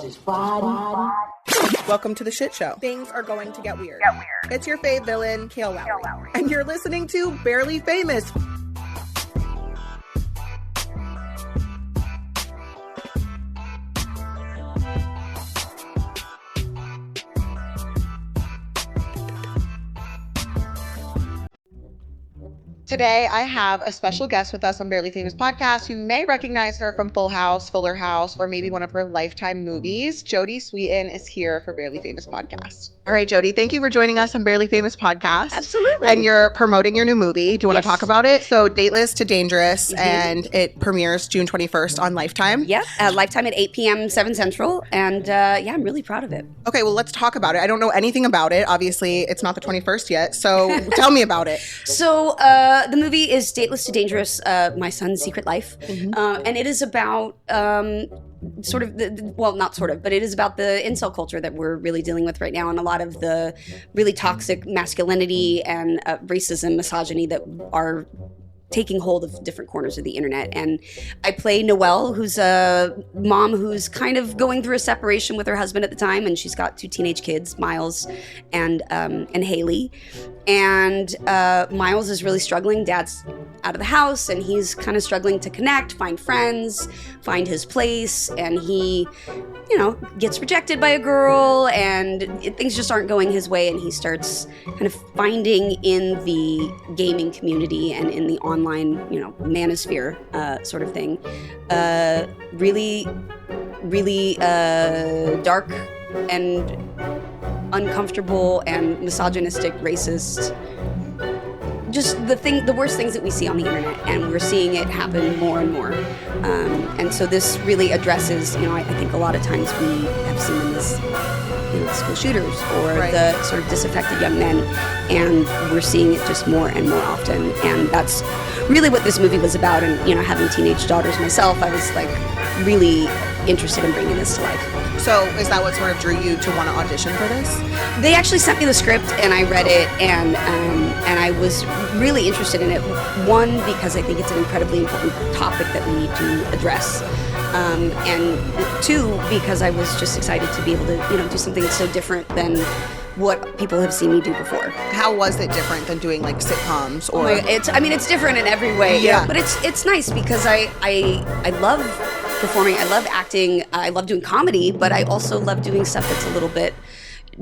it's Friday. Welcome to the shit show. Things are going to get weird. It's your fave villain, Kail, and you're listening to Barely Famous. Today, I have a special guest with us on Barely Famous Podcast. You may recognize her from Full House, Fuller House, or maybe one of her Lifetime movies. Jodie Sweetin is here for Barely Famous Podcast. All right, Jodie, thank you for joining us on Barely Famous Podcast. Absolutely. And you're promoting your new movie. Do you want to talk about it? So, Dateless to Dangerous, and it premieres June 21st on Lifetime. Yep, Lifetime at 8 p.m. 7 Central, and I'm really proud of it. Okay, well, let's talk about it. I don't know anything about it. Obviously, it's not the 21st yet, so tell me about it. So, the movie is Dateless to Dangerous, my son's secret life. And it is about sort of, but it is about the incel culture that we're really dealing with right now, and a lot of the really toxic masculinity and racism, misogyny that are taking hold of different corners of the internet. And I play Noelle, who's a mom who's kind of going through a separation with her husband at the time, and she's got 2 teenage kids, Miles and Haley. And Miles is really struggling. Dad's out of the house, and he's kind of struggling to connect, find friends, find his place, and he, gets rejected by a girl, and things just aren't going his way, and he starts kind of finding in the gaming community and in the online, manosphere sort of thing, really, really dark and uncomfortable and misogynistic, racist, just the worst things that we see on the internet, and we're seeing it happen more and more. And so this really addresses, I think a lot of times we have seen them as school shooters or the sort of disaffected young men, and we're seeing it just more and more often. And that's really what this movie was about. And having teenage daughters myself, I was like really interested in bringing this to life. So is that what sort of drew you to want to audition for this? They actually sent me the script, and I read it, and I was really interested in it. One, because I think it's an incredibly important topic that we need to address. And 2, because I was just excited to be able to, do something so different than what people have seen me do before. How was it different than doing like sitcoms or? It's different in every way. Yeah. But it's nice because I love performing. I love acting. I love doing comedy, but I also love doing stuff that's a little bit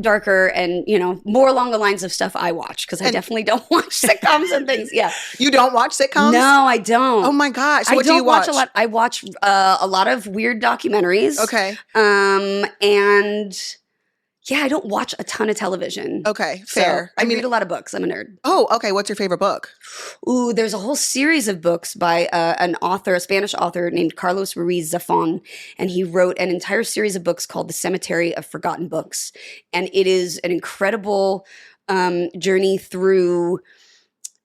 darker and, more along the lines of stuff I watch, because I definitely don't watch sitcoms and things. Yeah. You don't watch sitcoms? No, I don't. Oh my gosh. So what do you watch? A lot. I watch a lot of weird documentaries. Okay. And yeah, I don't watch a ton of television. Okay, fair. So I read a lot of books. I'm a nerd. Oh, okay. What's your favorite book? Ooh, there's a whole series of books by a Spanish author named Carlos Ruiz Zafón, and he wrote an entire series of books called The Cemetery of Forgotten Books. And it is an incredible journey through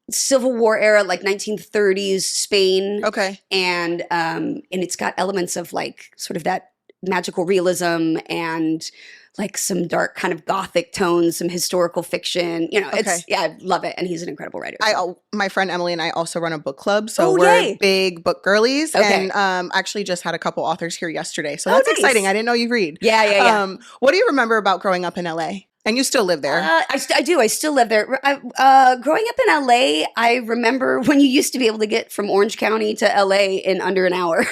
Civil War era, like 1930s Spain. Okay. And it's got elements of like sort of that magical realism and like some dark kind of gothic tones, some historical fiction. I love it. And he's an incredible writer. So. My friend Emily and I also run a book club. So we're big book girlies. Okay. And actually just had a couple authors here yesterday. So that's exciting. I didn't know you read. Yeah. What do you remember about growing up in LA? And you still live there? I do. I still live there. Growing up in LA, I remember when you used to be able to get from Orange County to LA in under an hour.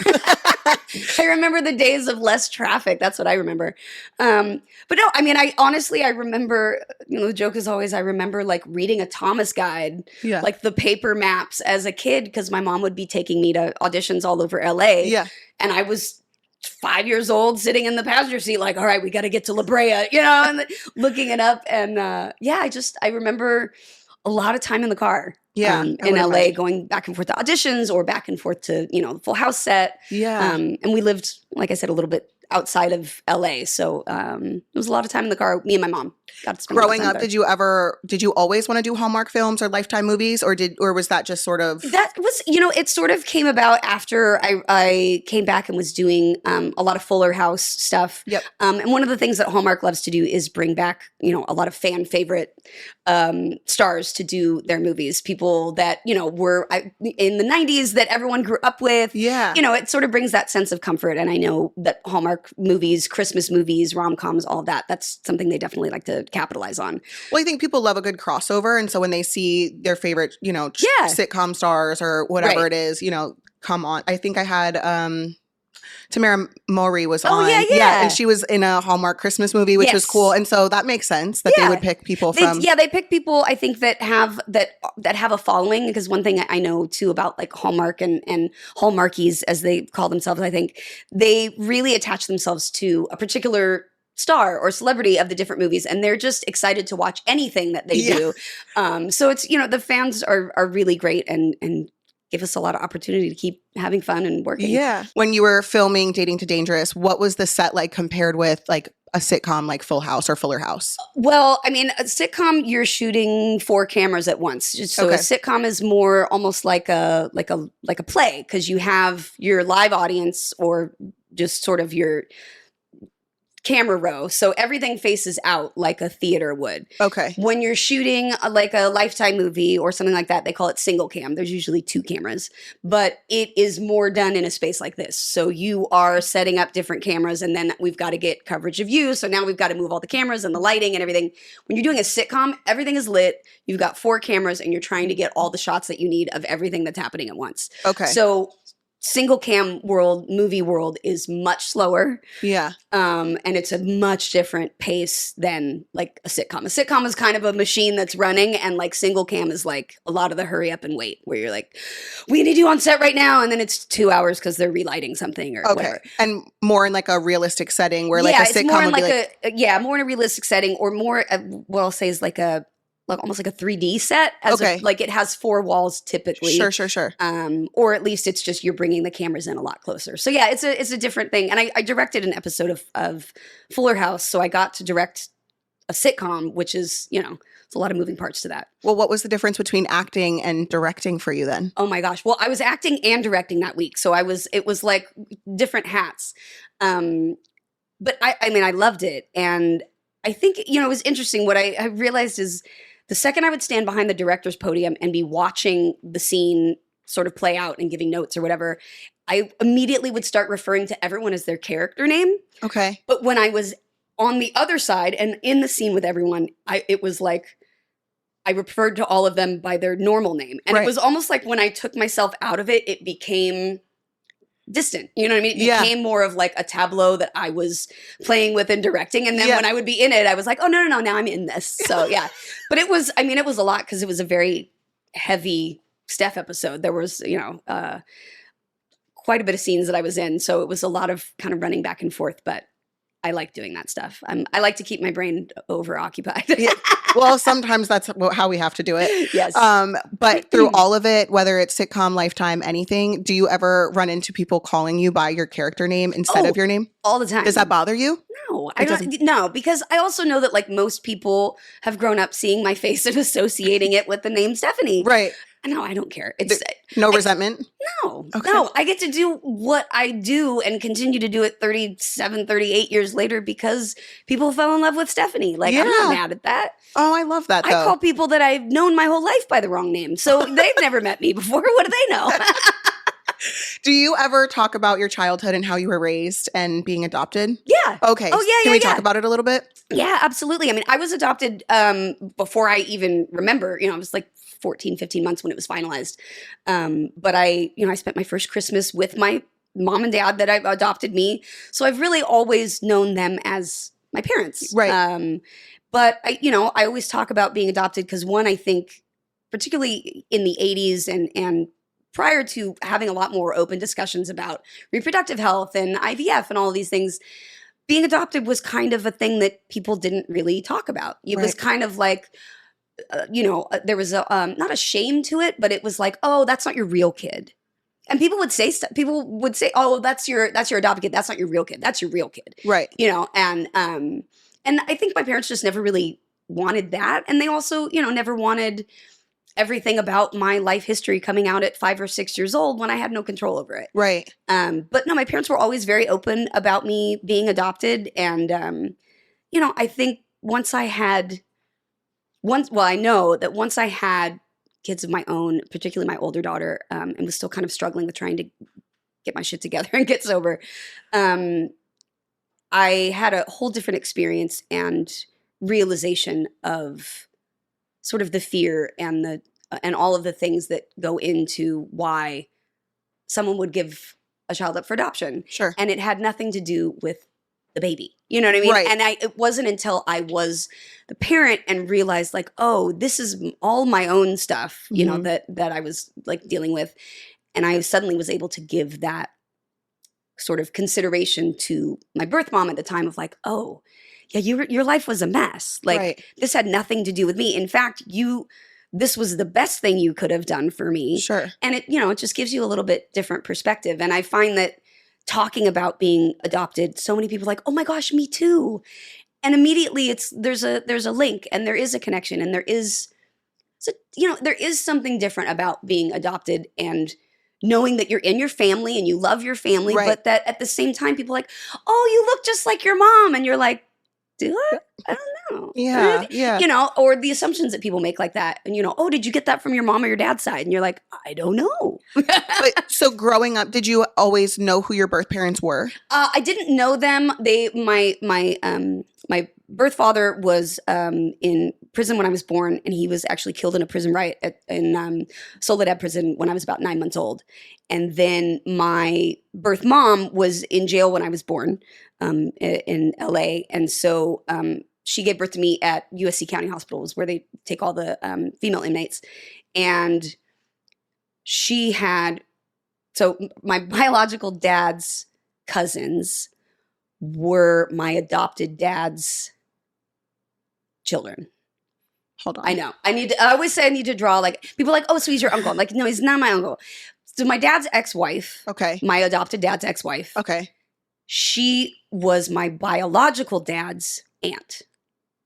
I remember the days of less traffic. That's what I remember. But no, I remember, the joke is always, I remember like reading a Thomas guide, like the paper maps as a kid, because my mom would be taking me to auditions all over LA. Yeah. And I was 5 years old sitting in the passenger seat, like, all right, we got to get to La Brea, and looking it up. And I remember a lot of time in the car. Yeah, in LA, going back and forth to auditions or back and forth to, Full House set. Yeah. And we lived, like I said, a little bit outside of LA. So it was a lot of time in the car, me and my mom. got to spend a lot of Growing time up, there. did you always want to do Hallmark films or Lifetime movies, or was that just sort of? That was, it sort of came about after I came back and was doing a lot of Fuller House stuff. Yep. And one of the things that Hallmark loves to do is bring back, a lot of fan favorite stars to do their movies. People that, were in the 90s that everyone grew up with. Yeah. It sort of brings that sense of comfort. And I know that Hallmark movies, Christmas movies, rom-coms, all of that's something they definitely like to capitalize on. Well, I think people love a good crossover. And so when they see their favorite, sitcom stars or whatever Right. it is, come on. I think I had Tamara Mowry was Oh, on. yeah. And she was in a Hallmark Christmas movie, which was Yes. cool. And so that makes sense that they would pick people from. They pick people I think that have a following, because one thing I know too about like Hallmark and Hallmarkies, as they call themselves, I think they really attach themselves to a particular star or celebrity of the different movies, and they're just excited to watch anything that they do. So it's, the fans are really great and give us a lot of opportunity to keep having fun and working. Yeah. When you were filming Dating to Dangerous, what was the set like compared with like a sitcom like Full House or Fuller House? Well, I mean, a sitcom, you're shooting 4 cameras at once. So a sitcom is more almost like a play, because you have your live audience or just sort of your camera row. So everything faces out like a theater would. Okay. When you're shooting like a Lifetime movie or something like that, they call it single cam. There's usually 2 cameras, but it is more done in a space like this. So you are setting up different cameras, and then we've got to get coverage of you. So now we've got to move all the cameras and the lighting and everything. When you're doing a sitcom, everything is lit. You've got 4 cameras and you're trying to get all the shots that you need of everything that's happening at once. Okay. So single cam movie world is much slower. Yeah. And it's a much different pace than like a sitcom. A sitcom is kind of a machine that's running, and like single cam is like a lot of the hurry up and wait, where you're like, we need you on set right now. And then it's 2 hours because they're relighting something or whatever. And more in like a realistic setting where like a sitcom would be like more in a realistic setting, or more what I'll say is like almost like a 3D set. Like it has 4 walls typically. Sure. Or at least it's just you're bringing the cameras in a lot closer. So yeah, it's a different thing. And I directed an episode of Fuller House, so I got to direct a sitcom, which is, it's a lot of moving parts to that. Well, what was the difference between acting and directing for you then? Oh my gosh. Well, I was acting and directing that week. So it was like different hats. But I mean, I loved it. And I think, it was interesting. What I realized is, the second I would stand behind the director's podium and be watching the scene sort of play out and giving notes or whatever, I immediately would start referring to everyone as their character name. Okay. But when I was on the other side and in the scene with everyone, it was like I referred to all of them by their normal name. And It was almost like when I took myself out of it, it became distant. You know what I mean? It became more of like a tableau that I was playing with and directing. And then when I would be in it, I was like, oh, no, now I'm in this. So yeah. But it was a lot, because it was a very heavy Steph episode. There was, quite a bit of scenes that I was in. So it was a lot of kind of running back and forth, but I like doing that stuff. I like to keep my brain over occupied. Yeah. Well, sometimes that's how we have to do it. Yes. But through all of it, whether it's sitcom, Lifetime, anything, do you ever run into people calling you by your character name instead of your name? All the time. Does that bother you? No, I don't. No, because I also know that like most people have grown up seeing my face and associating it with the name Stephanie. Right. No, I don't care. It's no resentment? No. Okay. No, I get to do what I do and continue to do it 37, 38 years later because people fell in love with Stephanie. Like, I'm not mad at that. Oh, I love that, though. I call people that I've known my whole life by the wrong name. So they've never met me before. What do they know? Do you ever talk about your childhood and how you were raised and being adopted? Yeah. Okay. Oh, yeah, Can we talk about it a little bit? Yeah, absolutely. I mean, I was adopted before I even remember. I was like 14, 15 months when it was finalized. But I spent my first Christmas with my mom and dad that adopted me. So I've really always known them as my parents. Right. But I always talk about being adopted because one, I think particularly in the 80s and prior to having a lot more open discussions about reproductive health and IVF and all of these things, being adopted was kind of a thing that people didn't really talk about. It was kind of like, there was not a shame to it, but it was like, oh, that's not your real kid. And people would say stuff. People would say, oh, that's your adopted kid. That's not your real kid. That's your real kid. Right. And I think my parents just never really wanted that. And they also, never wanted everything about my life history coming out at 5 or 6 years old when I had no control over it. Right. But no, my parents were always very open about me being adopted. And, I think I know that once I had kids of my own, particularly my older daughter, and was still kind of struggling with trying to get my shit together and get sober, I had a whole different experience and realization of sort of the fear and all of the things that go into why someone would give a child up for adoption. Sure. And it had nothing to do with the baby. You know what I mean? Right. And it wasn't until I was the parent and realized like, oh, this is all my own stuff, that I was like dealing with. And I suddenly was able to give that sort of consideration to my birth mom at the time of like, oh, yeah, your life was a mess. Like Right. this had nothing to do with me. In fact, this was the best thing you could have done for me. Sure. And it just gives you a little bit different perspective. And I find that talking about being adopted, so many people are like, oh my gosh, me too. And immediately there's a link and there is a connection and there is something different about being adopted and knowing that you're in your family and you love your family, Right. but that at the same time people are like, oh, you look just like your mom. And you're like, do I? I don't know. Yeah. Yeah. Or the assumptions that people make like that. And, oh, did you get that from your mom or your dad's side? And you're like, I don't know. But so growing up, did you always know who your birth parents were? I didn't know them. My birth father was in prison when I was born, and he was actually killed in a prison riot in Soledad prison when I was about 9 months old. And then my birth mom was in jail when I was born in LA. And so she gave birth to me at USC County Hospitals, where they take all the female inmates. And so my biological dad's cousins were my adopted dad's children. Hold on. I know. I always say I need to draw, like, people are like, oh, so he's your uncle. I'm like, no, he's not my uncle. So my dad's ex-wife, Okay. my adopted dad's ex-wife, Okay. she was my biological dad's aunt.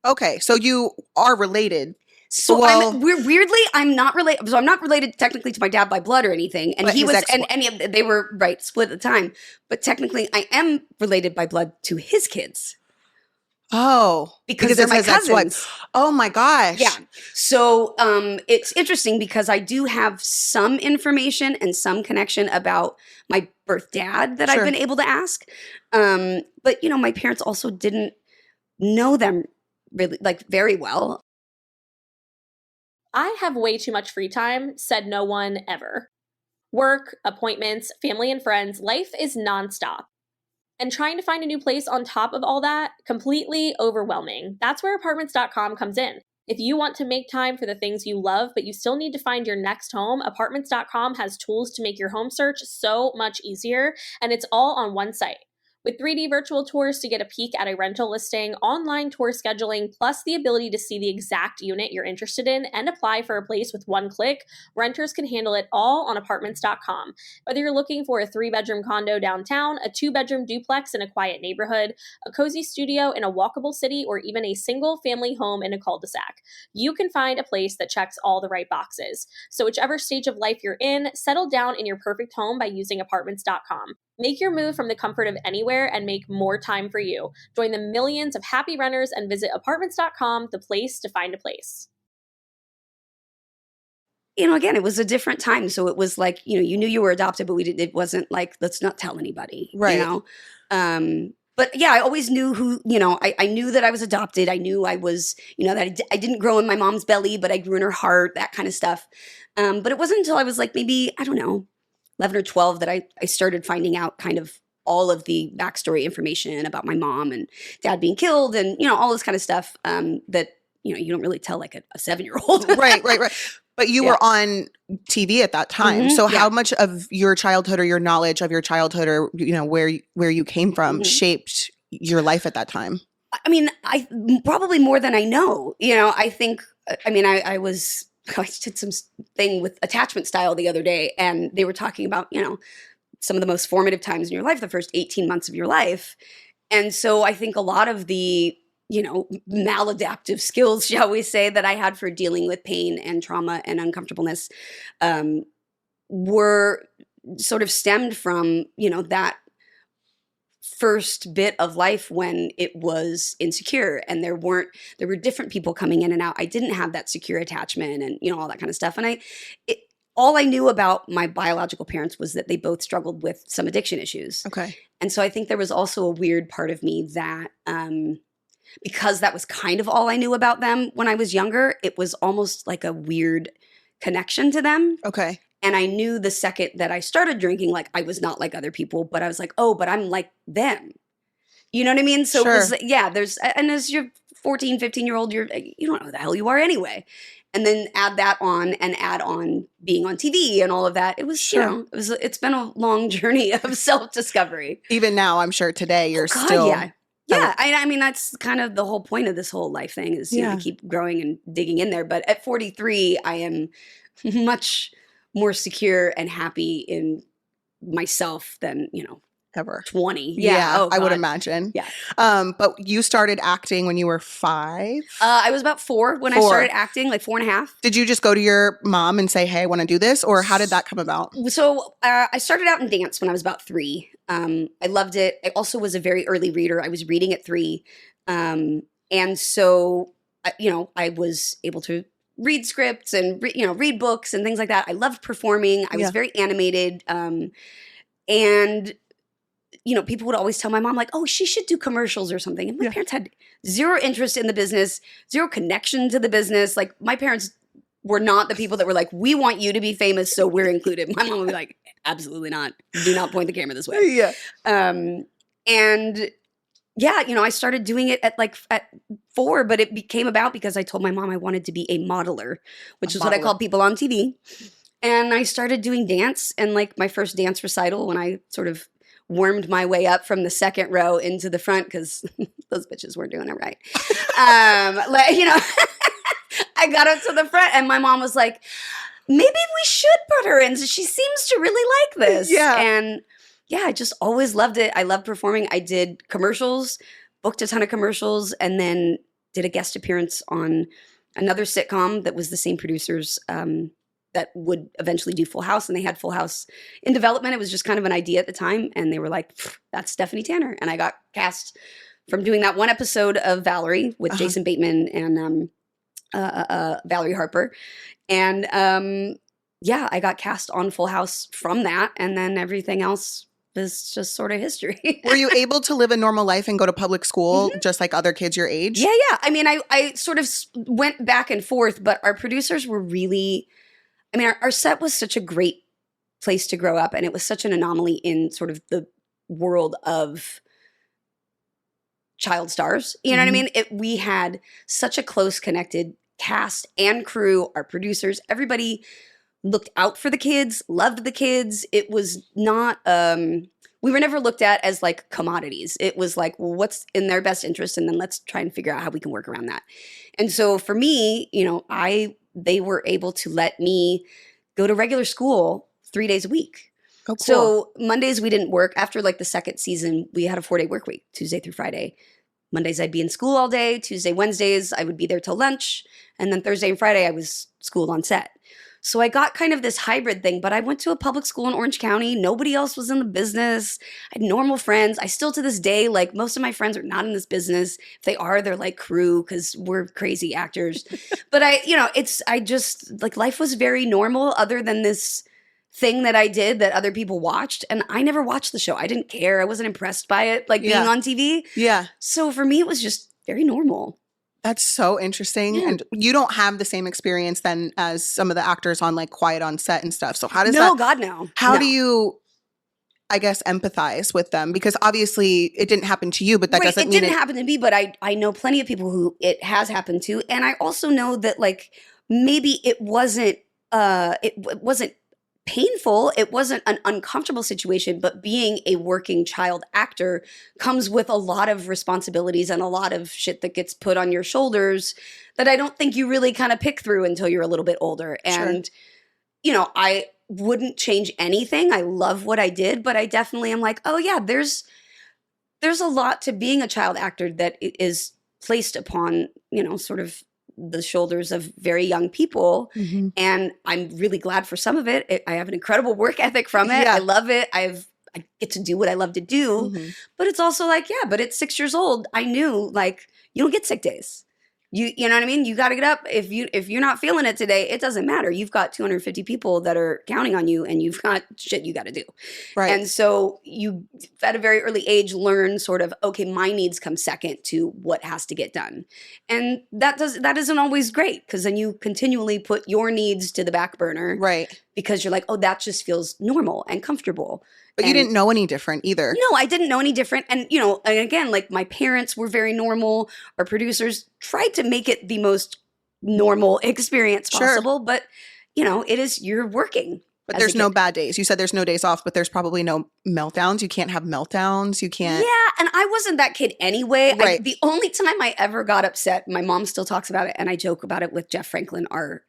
Okay. So you are related. So I'm not related. So I'm not related technically to my dad by blood or anything. And But he his was, and they were split at the time. But technically, I am related by blood to his kids. Oh, Because they're my his ex-wife. cousins. Oh my gosh. Yeah. So it's interesting because I do have some information and some connection about my birth dad that Sure. I've been able to ask. But my parents also didn't know them really like very well. I have way too much free time, said no one ever. Work, appointments, family and friends, life is nonstop. And trying to find a new place on top of all that, completely overwhelming. That's where Apartments.com comes in. If you want to make time for the things you love, but you still need to find your next home, Apartments.com has tools to make your home search so much easier, and it's all on one site. With 3D virtual tours to get a peek at a rental listing, online tour scheduling, plus the ability to see the exact unit you're interested in and apply for a place with one click, renters can handle it all on Apartments.com. Whether you're looking for a 3-bedroom condo downtown, a 2-bedroom duplex in a quiet neighborhood, a cozy studio in a walkable city, or even a single-family home in a cul-de-sac, you can find a place that checks all the right boxes. So whichever stage of life you're in, settle down in your perfect home by using Apartments.com. Make your move from the comfort of anywhere and make more time for you. Join the millions of happy renters and visit Apartments.com, the place to find a place. Again, it was a different time. So it was like, you knew you were adopted, but it wasn't like, let's not tell anybody, Right. But yeah, I always knew who, I knew that I was adopted. I knew I was, that I didn't grow in my mom's belly, but I grew in her heart, that kind of stuff. But it wasn't until I was like, maybe, I don't know, 11 or 12 that I started finding out kind of all of the backstory information about my mom and dad being killed and, all this kind of stuff that, you don't really tell like a 7-year-old. Right. But you were on TV at that time. Mhm, So yeah. how much of your childhood or your knowledge of your childhood or, where you came from shaped your life at that time? I mean, I probably more than I know. I think, I did some thing with attachment style the other day, and they were talking about, some of the most formative times in your life, the first 18 months of your life. And so I think a lot of the maladaptive skills, shall we say, that I had for dealing with pain and trauma and uncomfortableness were sort of stemmed from, that first bit of life when it was insecure and there were different people coming in and out. I didn't have that secure attachment and, all that kind of stuff. And all I knew about my biological parents was that they both struggled with some addiction issues. Okay. And so I think there was also a weird part of me that, because that was kind of all I knew about them when I was younger, it was almost like a weird connection to them. Okay. And I knew the second that I started drinking, like I was not like other people, but I was like, oh, but I'm like them. You know what I mean? So Sure. it was, and as your 14, 15-year-old, you don't know who the hell you are anyway. And then add that on and add on being on TV and all of that. It was, Sure. it's been a long journey of self-discovery. Even now, I'm sure today you're God, still. Yeah. Yeah, I mean, that's kind of the whole point of this whole life thing is to keep growing and digging in there. But at 43, I am much more secure and happy in myself than, Ever. 20. Yeah, Oh, I would God. imagine. Yeah. But you started acting when you were 5? I was about 4 when I 4. started acting, like 4.5. Did you just go to your mom and say, hey, I want to do this? Or how did that come about? So I started out in dance when I was about 3. I loved it. I also was a very early reader. I was reading at 3. And so, I was able to read scripts and, read books and things like that. I loved performing. I was very animated. And people would always tell my mom, like, oh, she should do commercials or something. And my parents had zero interest in the business, zero connection to the business. Like, my parents were not the people that were like, we want you to be famous, so we're included. My mom would be like, absolutely not. Do not point the camera this way. Yeah. I started doing it at 4, but it came about because I told my mom I wanted to be a modeler, which is what I called people on TV. And I started doing dance, and my first dance recital when I sort of wormed my way up from the second row into the front because those bitches weren't doing it right. I got up to the front and my mom was like, maybe we should put her in. She seems to really like this. Yeah. And I just always loved it. I loved performing. I did commercials, booked a ton of commercials, and then did a guest appearance on another sitcom that was the same producers that would eventually do Full House, and they had Full House in development. It was just kind of an idea at the time, and they were like, that's Stephanie Tanner. And I got cast from doing that one episode of Valerie with Jason Bateman and Valerie Harper. And I got cast on Full House from that, and then everything else is just sort of history. Were you able to live a normal life and go to public school just like other kids your age? Yeah. I mean, I sort of went back and forth, but our producers were really... I mean, our set was such a great place to grow up, and it was such an anomaly in sort of the world of child stars. You know what I mean? We had such a close connected cast and crew, our producers, everybody looked out for the kids, loved the kids. It was not, we were never looked at as like commodities. It was like, well, what's in their best interest? And then let's try and figure out how we can work around that. And so for me, they were able to let me go to regular school 3 days a week. Oh, cool. So Mondays we didn't work. After the second season, we had a 4-day work week, Tuesday through Friday. Mondays I'd be in school all day. Tuesday, Wednesdays I would be there till lunch. And then Thursday and Friday I was schooled on set. So I got kind of this hybrid thing, but I went to a public school in Orange County. Nobody else was in the business. I had normal friends. I still to this day, most of my friends are not in this business. If they are, they're crew because we're crazy actors. But life was very normal other than this thing that I did that other people watched. And I never watched the show. I didn't care. I wasn't impressed by it, being on TV. Yeah. So for me, it was just very normal. That's so interesting. Yeah. And you don't have the same experience then as some of the actors on Quiet on Set and stuff. So how does No, God, no. How No. do you, I guess, empathize with them? Because obviously it didn't happen to you, but that doesn't mean it didn't happen to me, but I know plenty of people who it has happened to. And I also know that maybe it wasn't painful. It wasn't an uncomfortable situation, but being a working child actor comes with a lot of responsibilities and a lot of shit that gets put on your shoulders that I don't think you really kind of pick through until you're a little bit older. Sure. And, I wouldn't change anything. I love what I did, but I definitely am oh yeah, there's a lot to being a child actor that is placed upon, sort of the shoulders of very young people. Mm-hmm. And I'm really glad for some of it. I have an incredible work ethic from it. Yeah. I love it. I get to do what I love to do. Mm-hmm. But it's also like, yeah, but at 6 years old, I knew like you don't get sick days. You know what I mean? You got to get up. If you're not feeling it today, it doesn't matter. You've got 250 people that are counting on you, and you've got shit you got to do. Right. And so you, at a very early age, learn sort of, okay, my needs come second to what has to get done. And that isn't always great, because then you continually put your needs to the back burner. Right. Because you're like, oh, that just feels normal and comfortable. But you didn't know any different either. No, I didn't know any different. And, and again, like my parents were very normal. Our producers tried to make it the most normal experience possible. Sure. But, you're working. But there's no bad days. You said there's no days off, but there's probably no meltdowns. You can't have meltdowns. You can't. Yeah. And I wasn't that kid anyway. Right. The only time I ever got upset, my mom still talks about it, and I joke about it with Jeff Franklin, our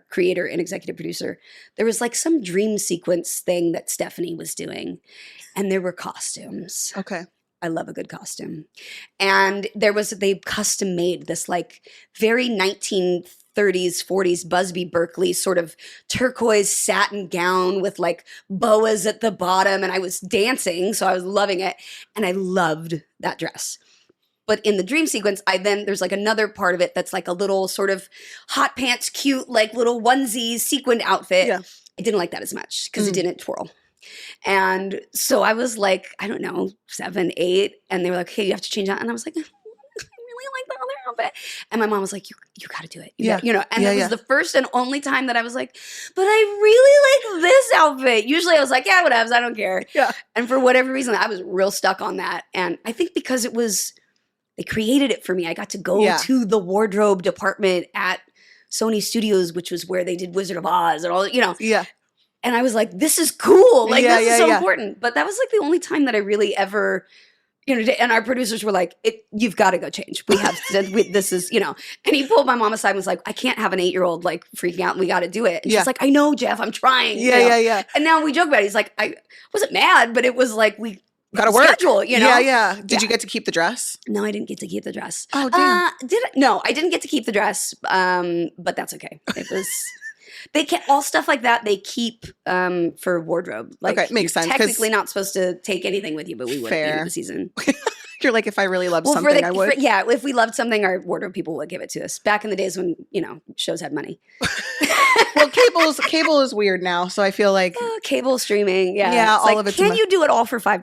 creator and executive producer. There was like some dream sequence thing that Stephanie was doing, and there were costumes. Okay. I love a good costume. And they custom made this like very 1930s, 40s Busby Berkeley sort of turquoise satin gown with like boas at the bottom. And I was dancing, so I was loving it. And I loved that dress. But in the dream sequence, there's like another part of it that's like a little sort of hot pants, cute, like little onesies, sequined outfit. Yeah. I didn't like that as much because it didn't twirl. And so I was like, I don't know, 7, 8. And they were like, hey, you have to change that. And I was like, I really like the other outfit. And my mom was like, you got to do it. And it was the first and only time that I was like, but I really like this outfit. Usually I was like, yeah, whatever, I don't care. Yeah. And for whatever reason, I was real stuck on that. And I think because they created it for me. I got to go to the wardrobe department at Sony Studios, which was where they did Wizard of Oz and all, Yeah. And I was like, this is cool. Like, this is so important. But that was like the only time that I really ever, and our producers were like, you've got to go change. We have to, this is, and he pulled my mom aside and was like, I can't have an 8-year-old like freaking out, and we got to do it. And she's like, I know, Jeff, I'm trying. Yeah. And now we joke about it. He's like, I wasn't mad, but it was like, we gotta work. Schedule, Yeah. Did you get to keep the dress? No, I didn't get to keep the dress. Oh, damn. No, I didn't get to keep the dress. But that's okay. It was. They can't, all stuff like that. They keep for wardrobe. Like, okay, makes sense. Technically, not supposed to take anything with you, but we would at the end of the season. You're like, if I really loved something, I would. If we loved something, our wardrobe people would give it to us. Back in the days when shows had money. Well, cable is weird now, so I feel like cable streaming. Yeah, yeah, all of it. Can you do it all for $5?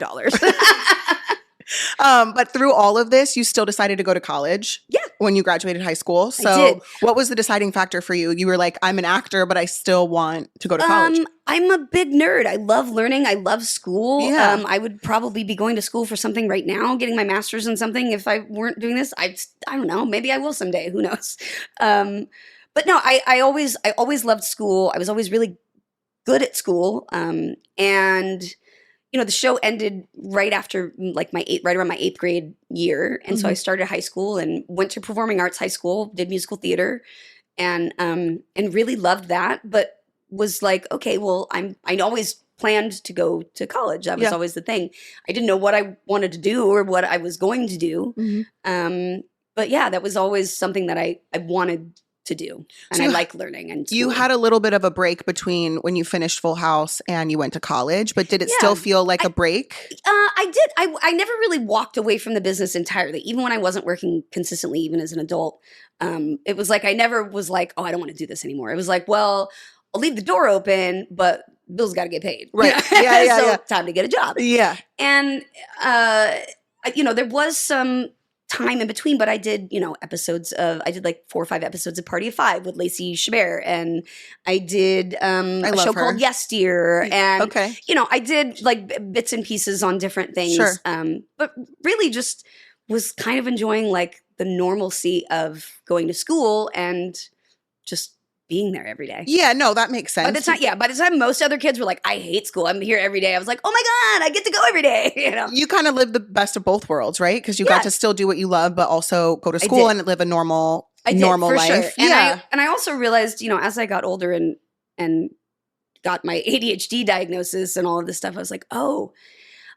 But through all of this, you still decided to go to college. Yeah. When you graduated high school. So I did. What was the deciding factor for you? You were like, I'm an actor, but I still want to go to college. I'm a big nerd. I love learning. I love school. Yeah. I would probably be going to school for something right now, getting my master's in something. If I weren't doing this, I don't know. Maybe I will someday. Who knows? But no, I always loved school. I was always really good at school. And the show ended right after like right around my 8th grade year. And so I started high school and went to performing arts high school, did musical theater, and really loved that, but was like, okay, well, I always planned to go to college. That was always the thing. I didn't know what I wanted to do or what I was going to do. But yeah, that was always something that I wanted to do. And I like learning. And you had a little bit of a break between when you finished Full House and you went to college, but did it still feel like a break? I did. I never really walked away from the business entirely, even when I wasn't working consistently, even as an adult. It was like, I never was like, oh, I don't want to do this anymore. It was like, well, I'll leave the door open, but bills got to get paid. Right. Yeah. So time to get a job. Yeah. And, there was some time in between, but I did, I did like 4 or 5 episodes of Party of 5 with Lacey Chabert, and I did a show called Yes Dear, and I did like bits and pieces on different things, but really just was kind of enjoying like the normalcy of going to school and just being there every day. Yeah, no, that makes sense. By the time most other kids were like, I hate school, I'm here every day, I was like, oh my God, I get to go every day. You kind of lived the best of both worlds, right? Because you got to still do what you love, but also go to school and live a normal life. Sure. And I also realized, as I got older and got my ADHD diagnosis and all of this stuff, I was like, oh,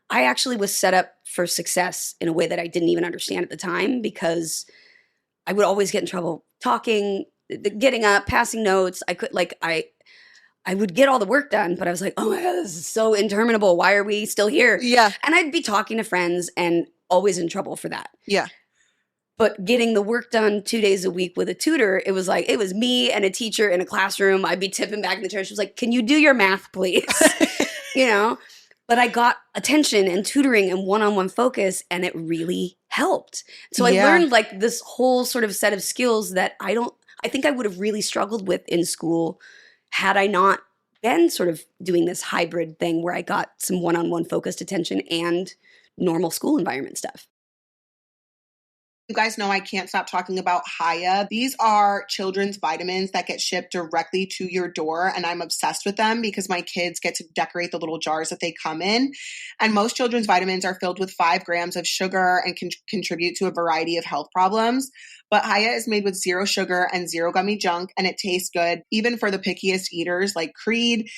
I actually was set up for success in a way that I didn't even understand at the time, because I would always get in trouble talking, getting up, passing notes. I would get all the work done, but I was like, oh my God, this is so interminable. Why are we still here? Yeah. And I'd be talking to friends and always in trouble for that. Yeah. But getting the work done 2 days a week with a tutor, it was like, it was me and a teacher in a classroom. I'd be tipping back in the chair. She was like, can you do your math, please? You know? But I got attention and tutoring and one-on-one focus, and it really helped. So I learned like this whole sort of set of skills that I think I would have really struggled with in school had I not been sort of doing this hybrid thing where I got some one-on-one focused attention and normal school environment stuff. You guys know I can't stop talking about Haya. These are children's vitamins that get shipped directly to your door, and I'm obsessed with them because my kids get to decorate the little jars that they come in. And most children's vitamins are filled with 5 grams of sugar and can contribute to a variety of health problems. But Haya is made with 0 sugar and 0 gummy junk, and it tastes good, even for the pickiest eaters like Creed.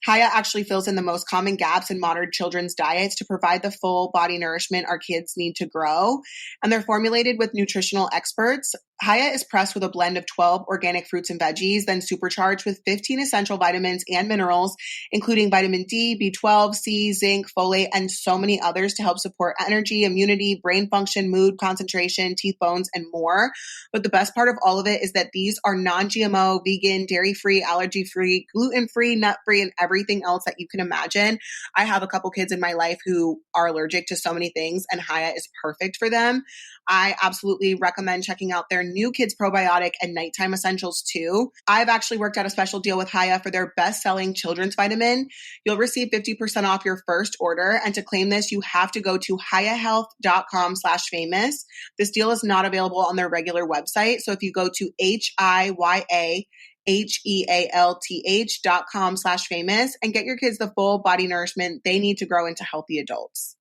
Haya actually fills in the most common gaps in modern children's diets to provide the full body nourishment our kids need to grow. And they're formulated with nutritional experts. Haya is pressed with a blend of 12 organic fruits and veggies, then supercharged with 15 essential vitamins and minerals, including vitamin D, B12, C, zinc, folate, and so many others to help support energy, immunity, brain function, mood, concentration, teeth, bones, and more. But the best part of all of it is that these are non-GMO, vegan, dairy-free, allergy-free, gluten-free, nut-free, and everything else that you can imagine. I have a couple kids in my life who are allergic to so many things, and Haya is perfect for them. I absolutely recommend checking out their new kids probiotic and nighttime essentials too. I've actually worked out a special deal with Haya for their best-selling children's vitamin. You'll receive 50% off your first order. And to claim this, you have to go to hayahealth.com/famous. This deal is not available on their regular website. So if you go to HIYAHEALTH.com/famous and get your kids the full body nourishment they need to grow into healthy adults.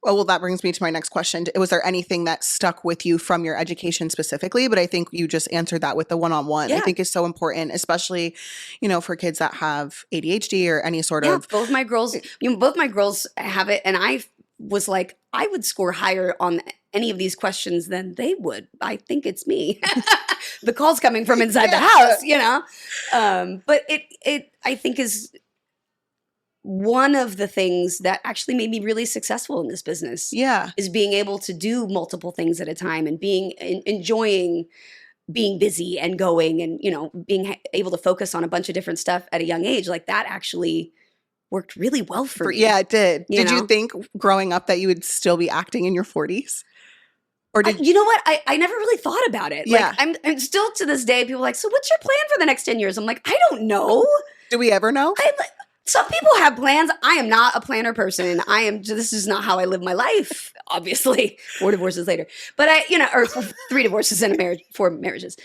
Oh, well, that brings me to my next question. Was there anything that stuck with you from your education specifically? But I think you just answered that with the one-on-one. I think is so important, especially, for kids that have ADHD or any sort of. Both my girls have it. And I was like, I would score higher on any of these questions than they would. I think it's me. The call's coming from inside the house, But it I think is one of the things that actually made me really successful in this business. Is being able to do multiple things at a time and enjoying being busy and going and, being able to focus on a bunch of different stuff at a young age. Like that actually worked really well for me. Yeah, it did. Did you think growing up that you would still be acting in your 40s? Or you know what? I never really thought about it. Yeah. Like I'm still to this day, people are like, so what's your plan for the next 10 years? I'm like, I don't know. Do we ever know? Some people have plans. I am not a planner person. This is not how I live my life, obviously. 4 divorces later. But or 3 divorces and a marriage, 4 marriages.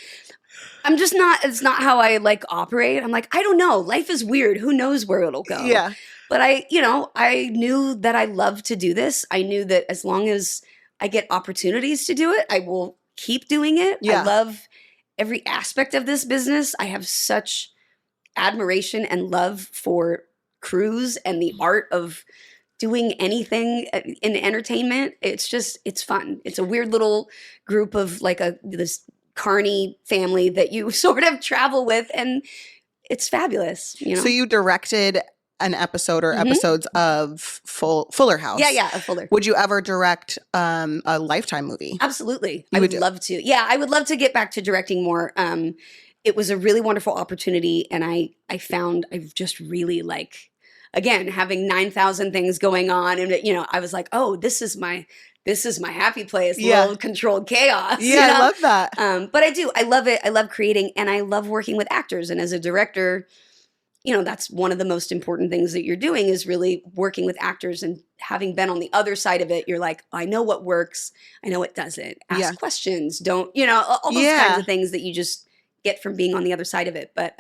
I'm just not, it's not how I operate. I'm like, I don't know. Life is weird. Who knows where it'll go? Yeah. But I knew that I loved to do this. I knew that as long as I get opportunities to do it, I will keep doing it. Yeah. I love every aspect of this business. I have such admiration and love for crews and the art of doing anything in entertainment. It's fun. It's a weird little group of this carny family that you sort of travel with, and it's fabulous. So you directed an episode or episodes of Fuller House. Yeah, of Fuller. Would you ever direct a Lifetime movie? Absolutely. I would love to. Yeah, I would love to get back to directing more. It was a really wonderful opportunity, and I found I've just really again, having 9,000 things going on, and I was like, oh, this is my happy place, little controlled chaos. Yeah, I love that. But I do. I love it. I love creating, and I love working with actors. And as a director, that's one of the most important things that you're doing is really working with actors. And having been on the other side of it, you're like, I know what works. I know what doesn't. Ask questions. Don't, all those kinds of things that you just get from being on the other side of it. But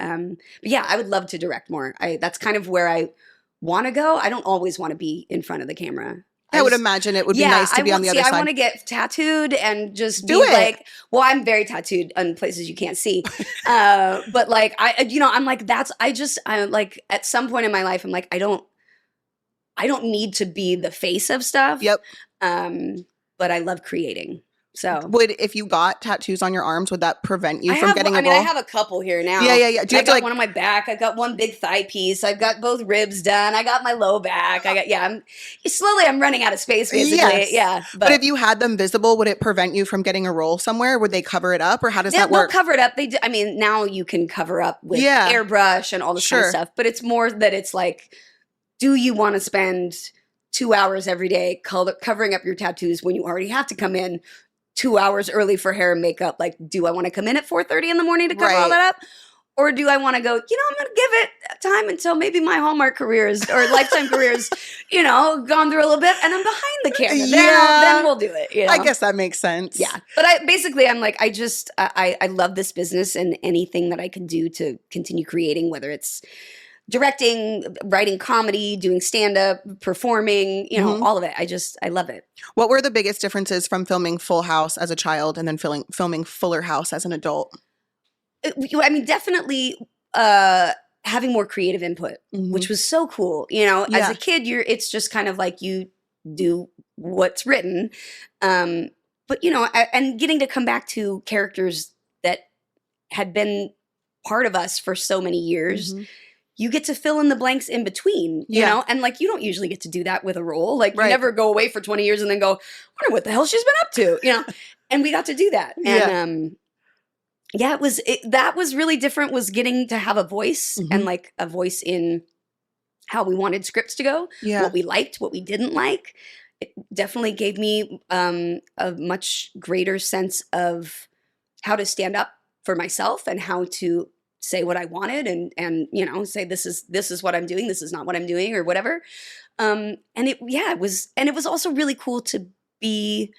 yeah, I would love to direct more. That's kind of where I want to go. I don't always want to be in front of the camera. I would imagine it would be nice to be on the other side. I want to get tattooed and just be like, well, I'm very tattooed on places you can't see. But I'm like, at some point in my life, I'm like, I don't need to be the face of stuff. Yep. But I love creating. So if you got tattoos on your arms, would that prevent you from getting a role? I have a couple here now. Yeah. Do you got one on my back. I got one big thigh piece. I've got both ribs done. I got my low back. I'm running out of space, basically. Yes. Yeah. But if you had them visible, would it prevent you from getting a role somewhere? Would they cover it up, or how does that work? They'll cover it up. Now you can cover up with airbrush and all this kind of stuff. But it's more that it's like, do you want to spend 2 hours every day covering up your tattoos when you already have to come in 2 hours early for hair and makeup? Like, do I want to come in at 4:30 in the morning to cover all that up? Or do I want to go, I'm going to give it time until maybe my Hallmark careers or Lifetime careers, gone through a little bit, and I'm behind the camera. Then we'll do it. I guess that makes sense. Yeah. But I'm like, I love this business, and anything that I can do to continue creating, whether it's directing, writing comedy, doing stand-up, performing, all of it. I love it. What were the biggest differences from filming Full House as a child and then filming Fuller House as an adult? Definitely having more creative input, which was so cool. As a kid, it's just kind of like you do what's written. But, and getting to come back to characters that had been part of us for so many years, you get to fill in the blanks in between, you know? And like, you don't usually get to do that with a role. Like, you never go away for 20 years and then go, I wonder what the hell she's been up to, And we got to do that. And, that was really different, was getting to have a voice and like a voice in how we wanted scripts to go, what we liked, what we didn't like. It definitely gave me a much greater sense of how to stand up for myself and how to say what I wanted and say this is what I'm doing, this is not what I'm doing, or whatever. It was also really cool to be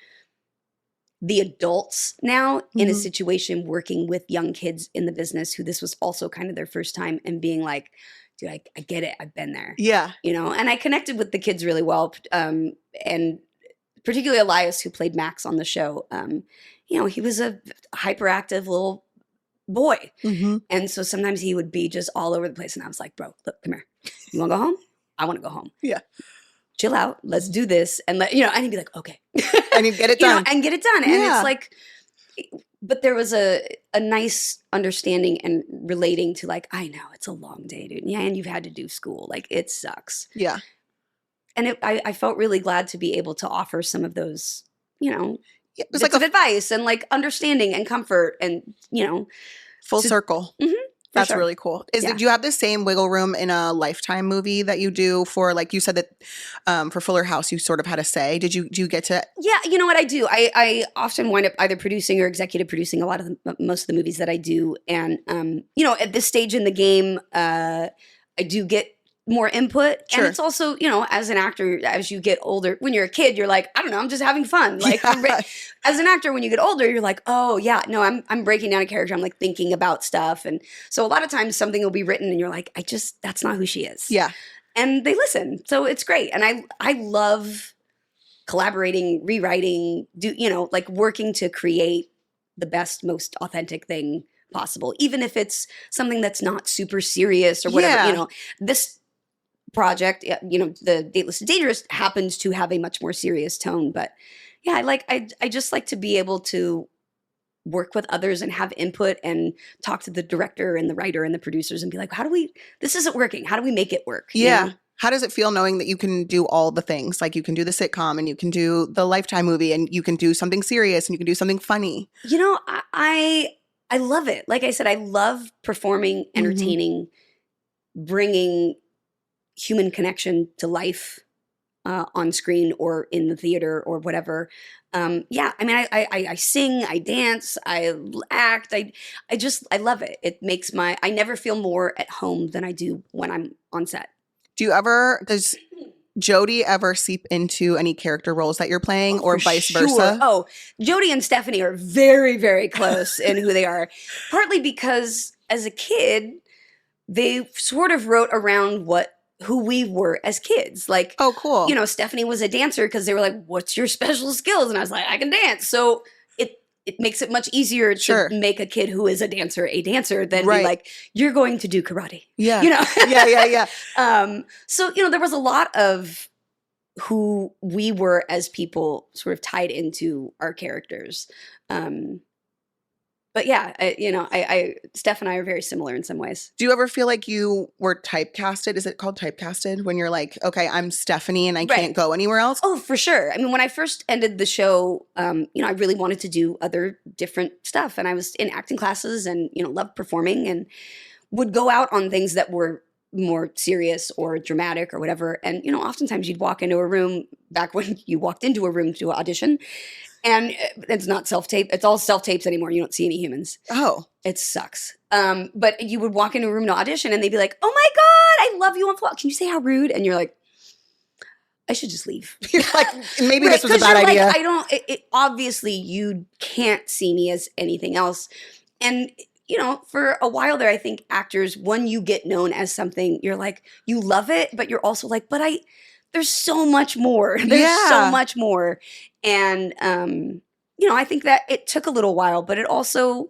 the adults now in a situation working with young kids in the business who this was also kind of their first time, and being like, dude, I get it. I've been there. Yeah. And I connected with the kids really well. And particularly Elias, who played Max on the show. He was a hyperactive little boy. And so sometimes he would be just all over the place. And I was like, bro, look, come here. You want to go home? I want to go home. Yeah. Chill out. Let's do this. And and he'd be like, okay. And he'd get it done. And get it done. And it's like, but there was a nice understanding and relating to like, I know it's a long day, dude. Yeah. And you've had to do school. Like, it sucks. Yeah. And I felt really glad to be able to offer some of those, bits of advice and like understanding and comfort and, full circle. That's really cool. Do you have the same wiggle room in a Lifetime movie that you do for, like you said that for Fuller House, you sort of had a say? Do you get to? Yeah, you know what I do? I often wind up either producing or executive producing a lot of most of the movies that I do. And, at this stage in the game, I do get more input. Sure. And it's also, as an actor, as you get older, when you're a kid, you're like, I don't know, I'm just having fun. Like as an actor, when you get older, you're like, oh yeah, no, I'm breaking down a character. I'm like thinking about stuff. And so a lot of times something will be written and you're like, that's not who she is. Yeah. And they listen. So it's great. And I love collaborating, rewriting, like working to create the best, most authentic thing possible. Even if it's something that's not super serious or whatever, this project, the Dateless and Dangerous happens to have a much more serious tone, but I just like to be able to work with others and have input and talk to the director and the writer and the producers and be like, this isn't working. How do we make it work? Yeah. How does it feel knowing that you can do all the things? Like, you can do the sitcom and you can do the Lifetime movie and you can do something serious and you can do something funny. I love it. Like I said, I love performing, entertaining, bringing human connection to life on screen or in the theater or whatever. I sing, I dance, I act. I love it. It makes I never feel more at home than I do when I'm on set. Does Jodie ever seep into any character roles that you're playing or vice versa? Oh, Jodie and Stephanie are very, very close in who they are. Partly because as a kid, they sort of wrote around who we were as kids. Like, oh, cool. Stephanie was a dancer because they were like, what's your special skills? And I was like, I can dance. So it makes it much easier to make a kid who is a dancer than be like, you're going to do karate. Yeah. Yeah. So, there was a lot of who we were as people sort of tied into our characters. But yeah, Steph and I are very similar in some ways. Do you ever feel like you were typecasted? Is it called typecasted when you're like, okay, I'm Stephanie and I can't go anywhere else? Oh, for sure. I mean, when I first ended the show, I really wanted to do other different stuff. And I was in acting classes and, loved performing and would go out on things that were more serious or dramatic or whatever. And, oftentimes you'd walk into a room back when you walked into a room to audition. And it's not self-tape. It's all self-tapes anymore. You don't see any humans. Oh. It sucks. But you would walk into a room to audition and they'd be like, oh my God, I love you on Fall. Can you say how rude? And you're like, I should just leave. You're like, maybe this was a bad idea. Like, obviously you can't see me as anything else. And, for a while there, I think actors, when you get known as something, you're like, you love it, but you're also like, but there's so much more. There's so much more. And, I think that it took a little while, but it also,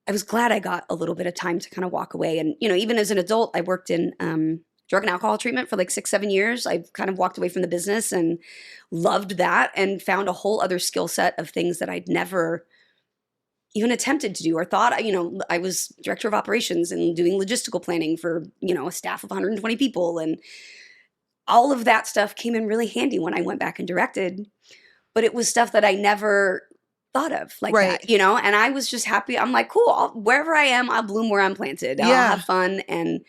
I was glad I got a little bit of time to kind of walk away. And, even as an adult, I worked in drug and alcohol treatment for like 6-7 years. I kind of walked away from the business and loved that and found a whole other skill set of things that I'd never even attempted to do or thought. I was director of operations and doing logistical planning for, a staff of 120 people. And all of that stuff came in really handy when I went back and directed. But it was stuff that I never thought of like that, and I was just happy. I'm like, cool, wherever I am, I'll bloom where I'm planted. I'll have fun. And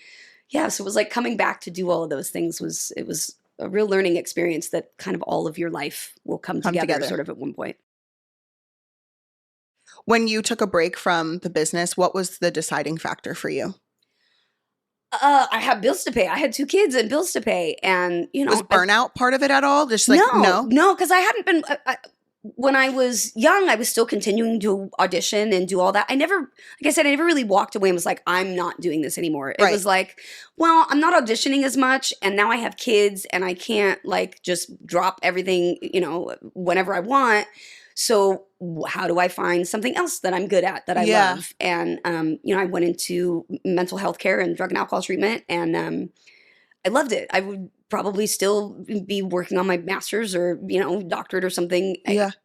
so it was like coming back to do all of those things it was a real learning experience that kind of all of your life will come together sort of at one point. When you took a break from the business, what was the deciding factor for you? I have bills to pay. I had 2 kids and bills to pay. And, was burnout part of it at all? Just like, no, because I hadn't been, when I was young, I was still continuing to audition and do all that. I never really walked away and was like, I'm not doing this anymore. It was like, well, I'm not auditioning as much. And now I have kids and I can't like just drop everything, whenever I want. So how do I find something else that I'm good at, that I love? And, I went into mental health care and drug and alcohol treatment, and I loved it. I would probably still be working on my master's or, doctorate or something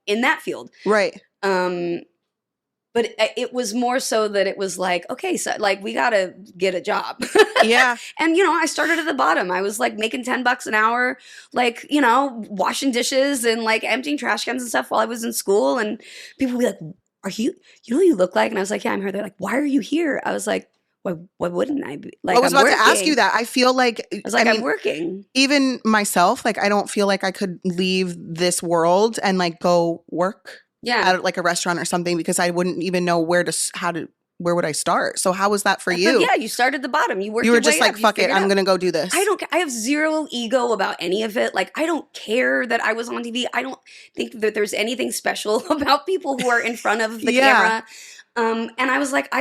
in that field. Right. But it was more so that it was like, okay, so like we got to get a job. Yeah. And, I started at the bottom. I was like making $10 an hour, like, washing dishes and like emptying trash cans and stuff while I was in school. And people would be like, are you know what you look like? And I was like, yeah, I'm here. They're like, why are you here? I was like, why wouldn't I be? Like, I was about to ask you that. I feel like, I'm working. Even myself, like, I don't feel like I could leave this world and like go work. Yeah. At like a restaurant or something, because I wouldn't even know where would I start? So how was that for you? Yeah, you started at the bottom. You were just like, fuck it, I'm going to go do this. I have zero ego about any of it. Like, I don't care that I was on TV. I don't think that there's anything special about people who are in front of the camera. And I was like,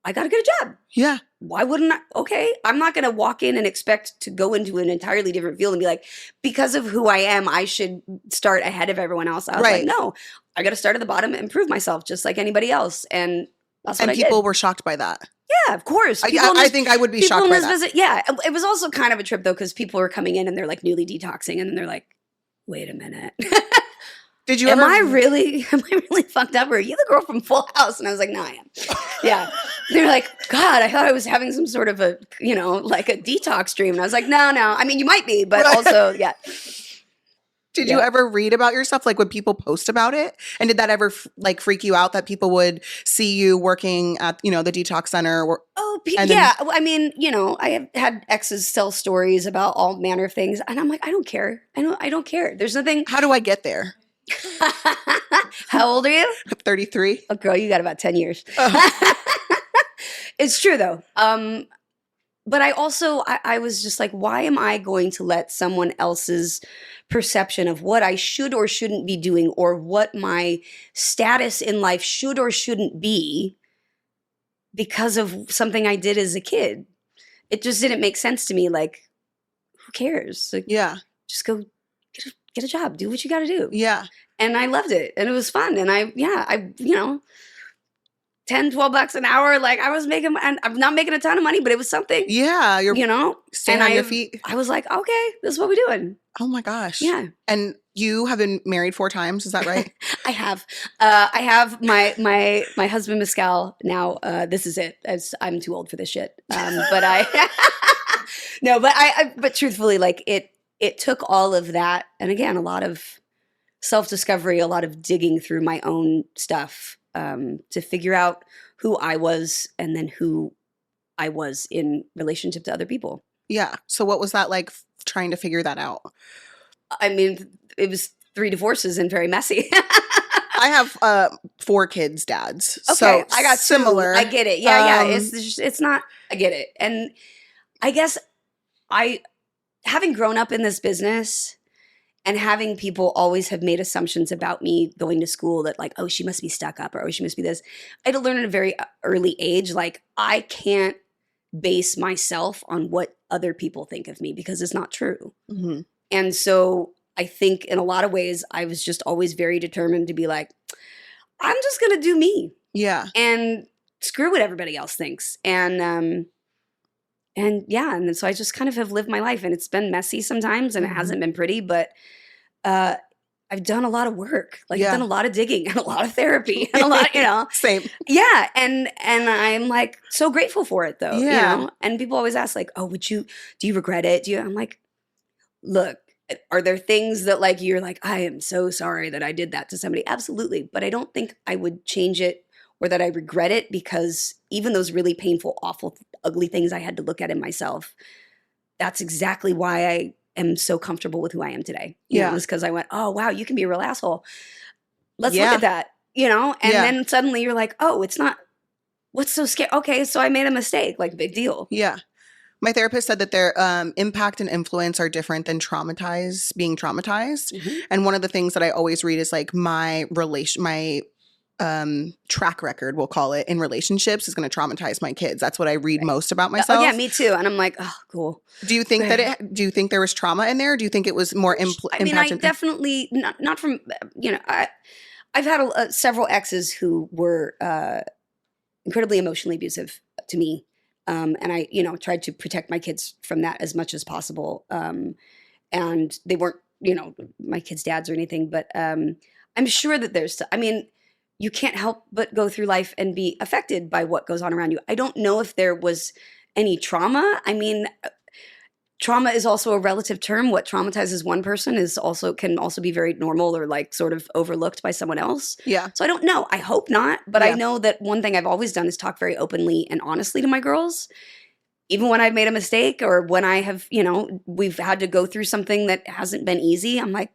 I got to get a job. Yeah. Why wouldn't I? Okay. I'm not going to walk in and expect to go into an entirely different field and be like, because of who I am, I should start ahead of everyone else. I was like, no, I got to start at the bottom and prove myself just like anybody else. And that's what I did. And people were shocked by that. Yeah, of course. I think I would be shocked by that. Yeah. It was also kind of a trip though, because people were coming in and they're like newly detoxing and then they're like, wait a minute. Did you am I really fucked up? Or are you the girl from Full House? And I was like, no, I am. Yeah. They're like, God, I thought I was having some sort of a, like a detox dream. And I was like, no. I mean, you might be, but also, yeah. Did you ever read about yourself? Like, would people post about it? And did that ever like freak you out that people would see you working at, the detox center? Yeah. I mean, I have had exes tell stories about all manner of things. And I'm like, I don't care. I don't care. There's nothing. How do I get there? How old are you? 33. Oh, girl, you got about 10 years. Oh. It's true, though. But I was just like, why am I going to let someone else's perception of what I should or shouldn't be doing or what my status in life should or shouldn't be because of something I did as a kid? It just didn't make sense to me. Like, who cares? Like, just go get a job, do what you got to do. Yeah. And I loved it and it was fun. And 10 $10, $12 an hour. Like I was making, and I'm not making a ton of money, but it was something. Yeah. You're staying on your feet. I was like, okay, this is what we're doing. Oh my gosh. Yeah. And you have been married 4 times. Is that right? I have my husband Mescal now. This is it. I'm too old for this shit. But but truthfully, like it took all of that. And again, a lot of self-discovery, a lot of digging through my own stuff to figure out who I was and then who I was in relationship to other people. Yeah. So what was that like trying to figure that out? I mean, it was 3 divorces and very messy. I have 4 kids' dads. Okay, so I got similar. 2. I get it. Yeah. It's not. I get it. And I guess having grown up in this business and having people always have made assumptions about me going to school that like, oh, she must be stuck up or oh, she must be this. I had to learn at a very early age, like I can't base myself on what other people think of me because it's not true. Mm-hmm. And so I think in a lot of ways, I was just always very determined to be like, I'm just going to do me. Yeah. And screw what everybody else thinks. And so I just kind of have lived my life and it's been messy sometimes and it hasn't been pretty, but I've done a lot of work. Like I've done a lot of digging and a lot of therapy and a lot, Same. Yeah. And I'm like so grateful for it though. Yeah. And people always ask like, oh, do you regret it? I'm like, look, are there things that like, you're like, I am so sorry that I did that to somebody? Absolutely. But I don't think I would change it or that I regret it because even those really painful, awful, ugly things I had to look at in myself, that's exactly why I am so comfortable with who I am today. You know, it's because I went, oh, wow, you can be a real asshole. Let's look at that, and then suddenly you're like, oh, it's not, what's so scary? Okay, so I made a mistake, like big deal. Yeah. My therapist said that their impact and influence are different than being traumatized. Mm-hmm. And one of the things that I always read is like my track record, we'll call it, in relationships is going to traumatize my kids. That's what I read most about myself. Oh, yeah, me too. And I'm like, oh, cool. Do you think do you think there was trauma in there? Do you think it was more I mean, I definitely, not from, I've had several exes who were incredibly emotionally abusive to me. And I, tried to protect my kids from that as much as possible. And they weren't, my kids' dads or anything, but I'm sure that you can't help but go through life and be affected by what goes on around you. I don't know if there was any trauma. I mean, trauma is also a relative term. What traumatizes one person can also be very normal or like sort of overlooked by someone else. Yeah. So I don't know. I hope not. But I know that one thing I've always done is talk very openly and honestly to my girls. Even when I've made a mistake or when I have, we've had to go through something that hasn't been easy, I'm like,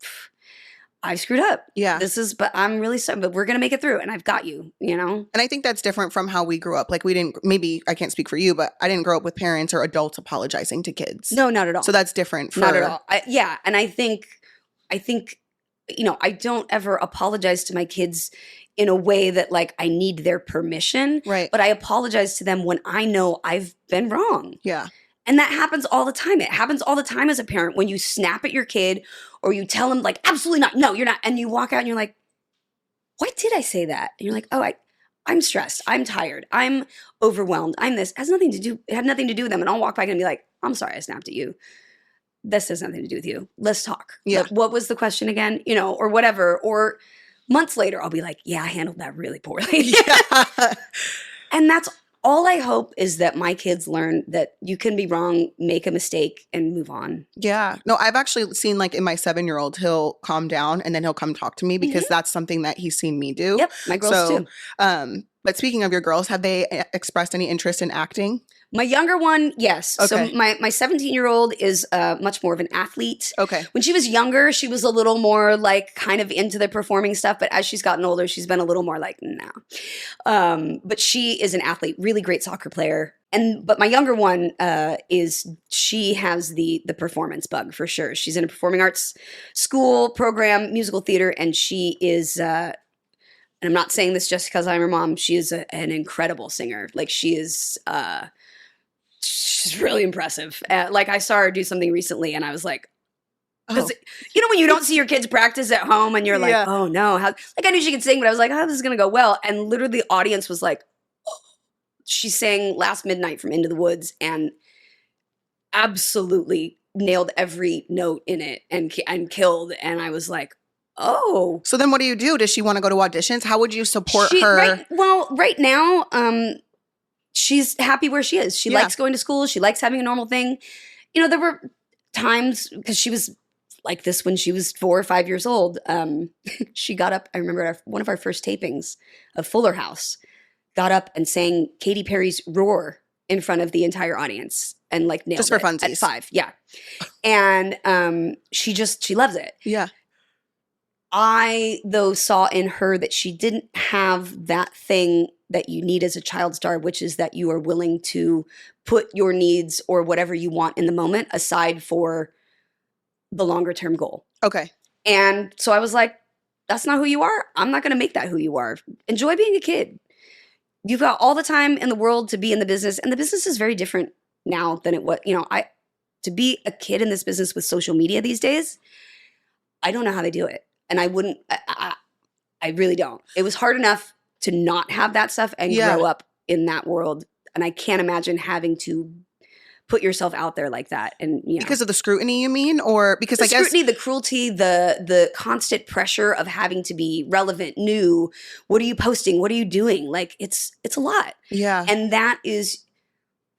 I screwed up. Yeah. But I'm really sorry, but we're going to make it through and I've got you, And I think that's different from how we grew up. Like maybe I can't spep for you, but I didn't grow up with parents or adults apologizing to kids. No, not at all. So that's different. Not at all. And I think, I don't ever apologize to my kids in a way that like I need their permission. Right. But I apologize to them when I know I've been wrong. Yeah. And that happens all the time. It happens all the time as a parent when you snap at your kid or you tell them like, absolutely not. No, you're not. And you walk out and you're like, why did I say that? And you're like, oh, I'm stressed. I'm tired. I'm overwhelmed. I'm this. It had nothing to do with them. And I'll walk back and be like, I'm sorry I snapped at you. This has nothing to do with you. Let's talk. Yeah. Like, what was the question again? Or whatever. Or months later, I'll be like, yeah, I handled that really poorly. Yeah. And that's all I hope is that my kids learn that you can be wrong, make a mistake, and move on. Yeah. No, I've actually seen like in my 7-year-old, he'll calm down and then he'll come talk to me because that's something that he's seen me do. Yep, my girls too. But speaking of your girls, have they expressed any interest in acting? My younger one, yes. Okay. So my 17-year-old is much more of an athlete. Okay. When she was younger, she was a little more like kind of into the performing stuff. But as she's gotten older, she's been a little more like, no. But she is an athlete, really great soccer player. But my younger one she has the performance bug for sure. She's in a performing arts school program, musical theater, and she is and I'm not saying this just because I'm her mom. She is an incredible singer. Like she is, she's really impressive. Like I saw her do something recently, and I was like, because when you don't see your kids practice at home, and you're like, oh no, like I knew she could sing, but I was like, oh, this is gonna go well. And literally, the audience was like, she sang Last Midnight from Into the Woods and absolutely nailed every note in it and killed. And I was like, oh. So then what do you do? Does she want to go to auditions? How would you support her? Right now, she's happy where she is. She likes going to school. She likes having a normal thing. You know, there were times, because she was like this when she was 4 or 5 years old. She got up, I remember one of our first tapings of Fuller House, got up and sang Katy Perry's Roar in front of the entire audience and like nailed just for it funsies. at 5. Yeah. And she loves it. Yeah. I, though, saw in her that she didn't have that thing that you need as a child star, which is that you are willing to put your needs or whatever you want in the moment aside for the longer term goal. Okay. And so I was like, that's not who you are. I'm not going to make that who you are. Enjoy being a kid. You've got all the time in the world to be in the business. And the business is very different now than it was. You know, to be a kid in this business with social media these days, I don't know how they do it. And I wouldn't, I really don't. It was hard enough to not have that stuff and grow up in that world. And I can't imagine having to put yourself out there like that. And you know, because of the scrutiny, you mean? Or because the scrutiny, the cruelty, the constant pressure of having to be relevant, new. What are you posting? What are you doing? Like it's a lot. Yeah. And that is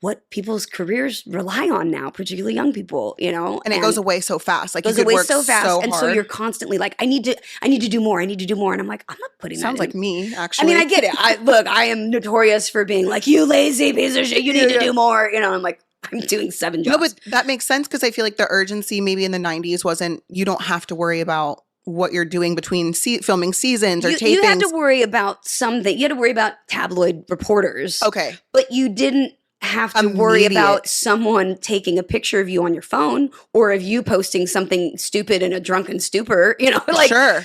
what people's careers rely on now, particularly young people, you know? And it goes away so fast. Like, it goes you could away work so fast. so and hard. so you're constantly like, I need to do more. I need to do more. And I'm like, I'm not putting Sounds that like in. me, actually. I mean, I get it. Look, I am notorious for being like, you lazy piece of shit. You need to do more. You know, I'm like, I'm doing 7 jobs. No, but that makes sense because I feel like the urgency maybe in the 90s wasn't, you don't have to worry about what you're doing between filming seasons or tapings. You had to worry about something. You had to worry about tabloid reporters. Okay. But you didn't have to worry about someone taking a picture of you on your phone or of you posting something stupid in a drunken stupor, you know, like sure.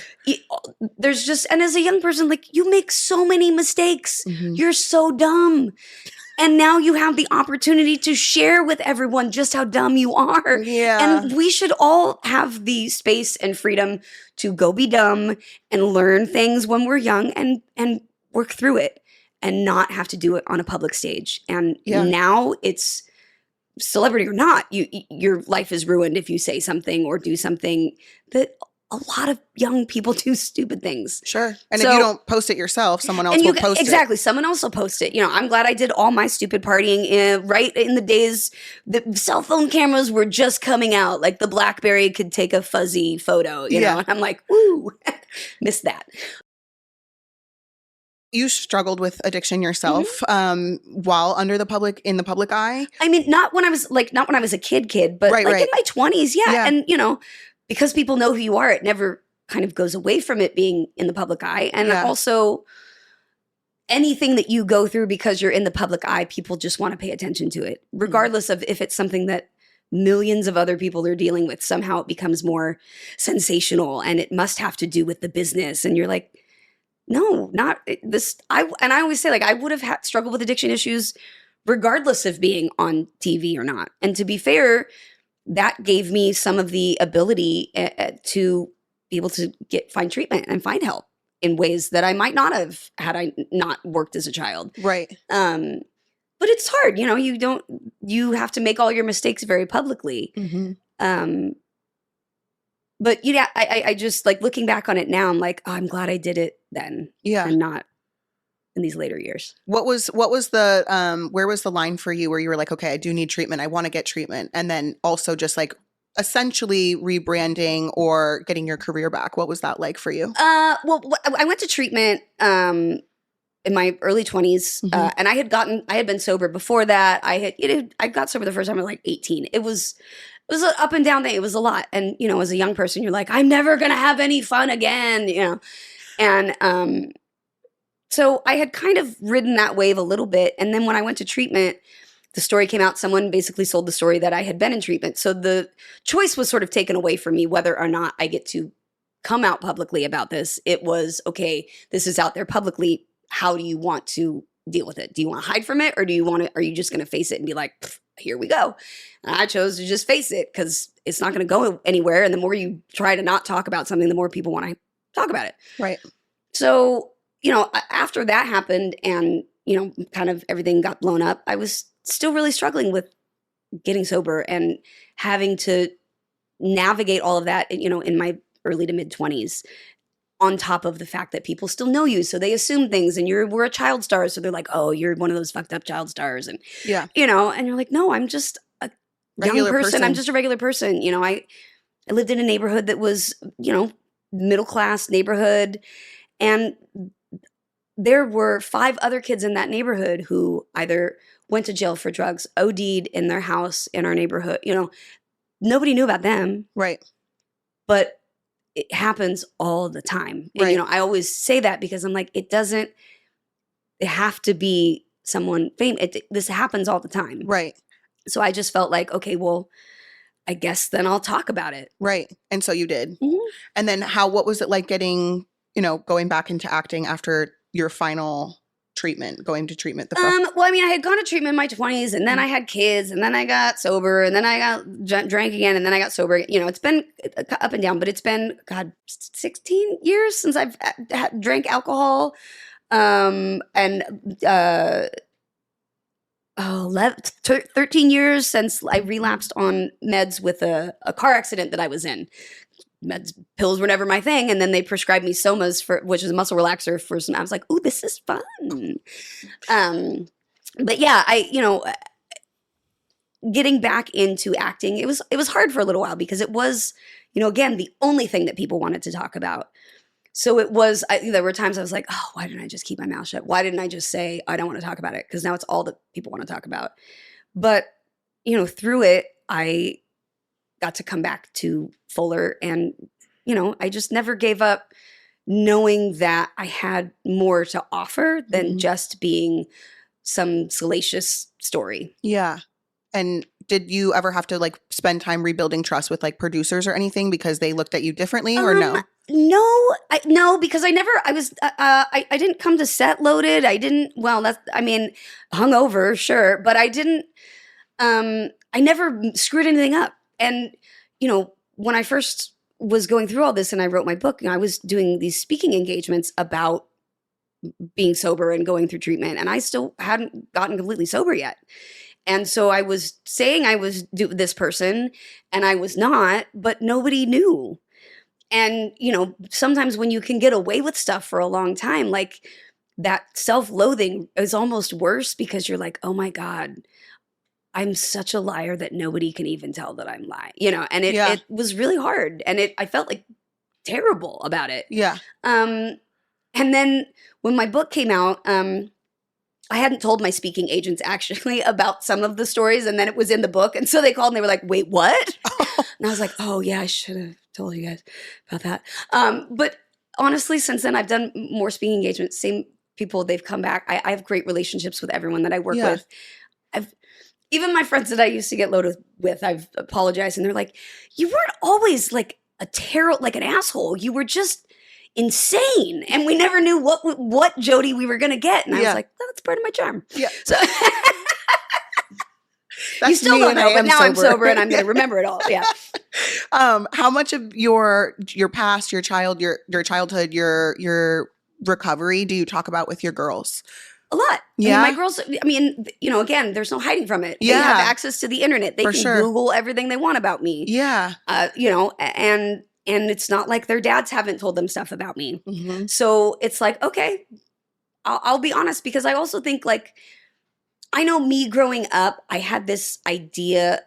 There's just, and as a young person, like you make so many mistakes. Mm-hmm. You're so dumb. And now you have the opportunity to share with everyone just how dumb you are. Yeah. And we should all have the space and freedom to go be dumb and learn things when we're young and work through it and not have to do it on a public stage. And now it's celebrity or not, your life is ruined if you say something or do something that a lot of young people do stupid things. Sure. And if you don't post it yourself, someone else will post it. Exactly. Someone else will post it. You know, I'm glad I did all my stupid partying right in the days the cell phone cameras were just coming out. Like the BlackBerry could take a fuzzy photo, you know, and I'm like, woo, missed that. You struggled with addiction yourself while in the public eye? I mean, not when I was a kid, but in my 20s. Yeah. And, you know, because people know who you are, it never kind of goes away from it being in the public eye. And also anything that you go through because you're in the public eye, people just want to pay attention to it, regardless of if it's something that millions of other people are dealing with. Somehow it becomes more sensational and it must have to do with the business. And you're like, no, not this. I always say, like, I would have struggled with addiction issues regardless of being on TV or not. And to be fair, that gave me some of the ability to be able to find treatment and find help in ways that I might not have had I not worked as a child. Right. But it's hard, you know, you have to make all your mistakes very publicly. Mm-hmm. But yeah, I just like looking back on it now, I'm like, oh, I'm glad I did it then. Yeah. And not in these later years. What was the where was the line for you where you were like, okay, I do need treatment. I want to get treatment. And then also just like essentially rebranding or getting your career back. What was that like for you? Well, I went to treatment in my early 20s, and I had been sober before that. I got sober the first time at like 18. It was an up and down thing. It was a lot. And, you know, as a young person, you're like, I'm never going to have any fun again, you know? And so I had kind of ridden that wave a little bit. And then when I went to treatment, the story came out. Someone basically sold the story that I had been in treatment. So the choice was sort of taken away from me whether or not I get to come out publicly about this. It was, okay, this is out there publicly. How do you want to deal with it? Do you want to hide from it, or are you just going to face it and be like, here we go? And I chose to just face it because it's not going to go anywhere. And the more you try to not talk about something, the more people want to talk about it. Right. So, you know, after that happened and kind of everything got blown up, I was still really struggling with getting sober and having to navigate all of that, in my early to mid 20s, on top of the fact that people still know you. So they assume things, and we're a child star. So they're like, oh, you're one of those fucked up child stars. And, and you're like, no, I'm just a young person. I'm just a regular person. I lived in a neighborhood that was, middle class neighborhood. And there were 5 other kids in that neighborhood who either went to jail for drugs, OD'd in their house in our neighborhood. Nobody knew about them. Right. But it happens all the time. Right. And, I always say that because I'm like, it have to be someone famous. This happens all the time. Right. So I just felt like, okay, well, I guess then I'll talk about it. Right. And so you did. Mm-hmm. And then what was it like getting, going back into acting after your final going to treatment? Well, I had gone to treatment in my 20s, and then I had kids, and then I got sober, and then I got drank again, and then I got sober. It's been up and down, but it's been, 16 years since I've drank alcohol. 13 years since I relapsed on meds with a car accident that I was in. Pills were never my thing, and then they prescribed me Somas, which is a muscle relaxer, for some. I was like, "Ooh, this is fun." But yeah, getting back into acting, it was hard for a little while because it was, again, the only thing that people wanted to talk about. So it was. There were times I was like, "Oh, why didn't I just keep my mouth shut? Why didn't I just say I don't want to talk about it?" Because now it's all that people want to talk about. But through it, I got to come back to Fuller, and I just never gave up, knowing that I had more to offer than just being some salacious story. Yeah. And did you ever have to spend time rebuilding trust with producers or anything because they looked at you differently, or no? No, because I didn't come to set loaded. I didn't, hungover, sure, but I didn't, I never screwed anything up. And, when I first was going through all this and I wrote my book, I was doing these speaking engagements about being sober and going through treatment, and I still hadn't gotten completely sober yet. And so I was saying I was this person, and I was not, but nobody knew. And, sometimes when you can get away with stuff for a long time, that self-loathing is almost worse because you're like, oh my God, I'm such a liar that nobody can even tell that I'm lying, and it was really hard, and I felt terrible about it. Yeah. And then when my book came out, I hadn't told my speaking agents actually about some of the stories, and then it was in the book, and so they called and they were like, "Wait, what?" And I was like, "Oh yeah, I should have told you guys about that." But honestly, since then I've done more speaking engagements. Same people, they've come back. I have great relationships with everyone that I work with. Even my friends that I used to get loaded with, I've apologized, and they're like, "You weren't always an asshole. You were just insane, and we never knew what Jodie we were gonna get." And I was like, "That's part of my charm." Yeah. So you still don't know, but now I'm sober and I'm gonna remember it all. Yeah. How much of your past, your childhood, your recovery do you talk about with your girls? A lot. Yeah. My girls, again, there's no hiding from it. They have access to the internet. They can Google everything they want about me. Yeah. And it's not like their dads haven't told them stuff about me. Mm-hmm. So it's like, okay, I'll be honest, because I also think I know me growing up, I had this idea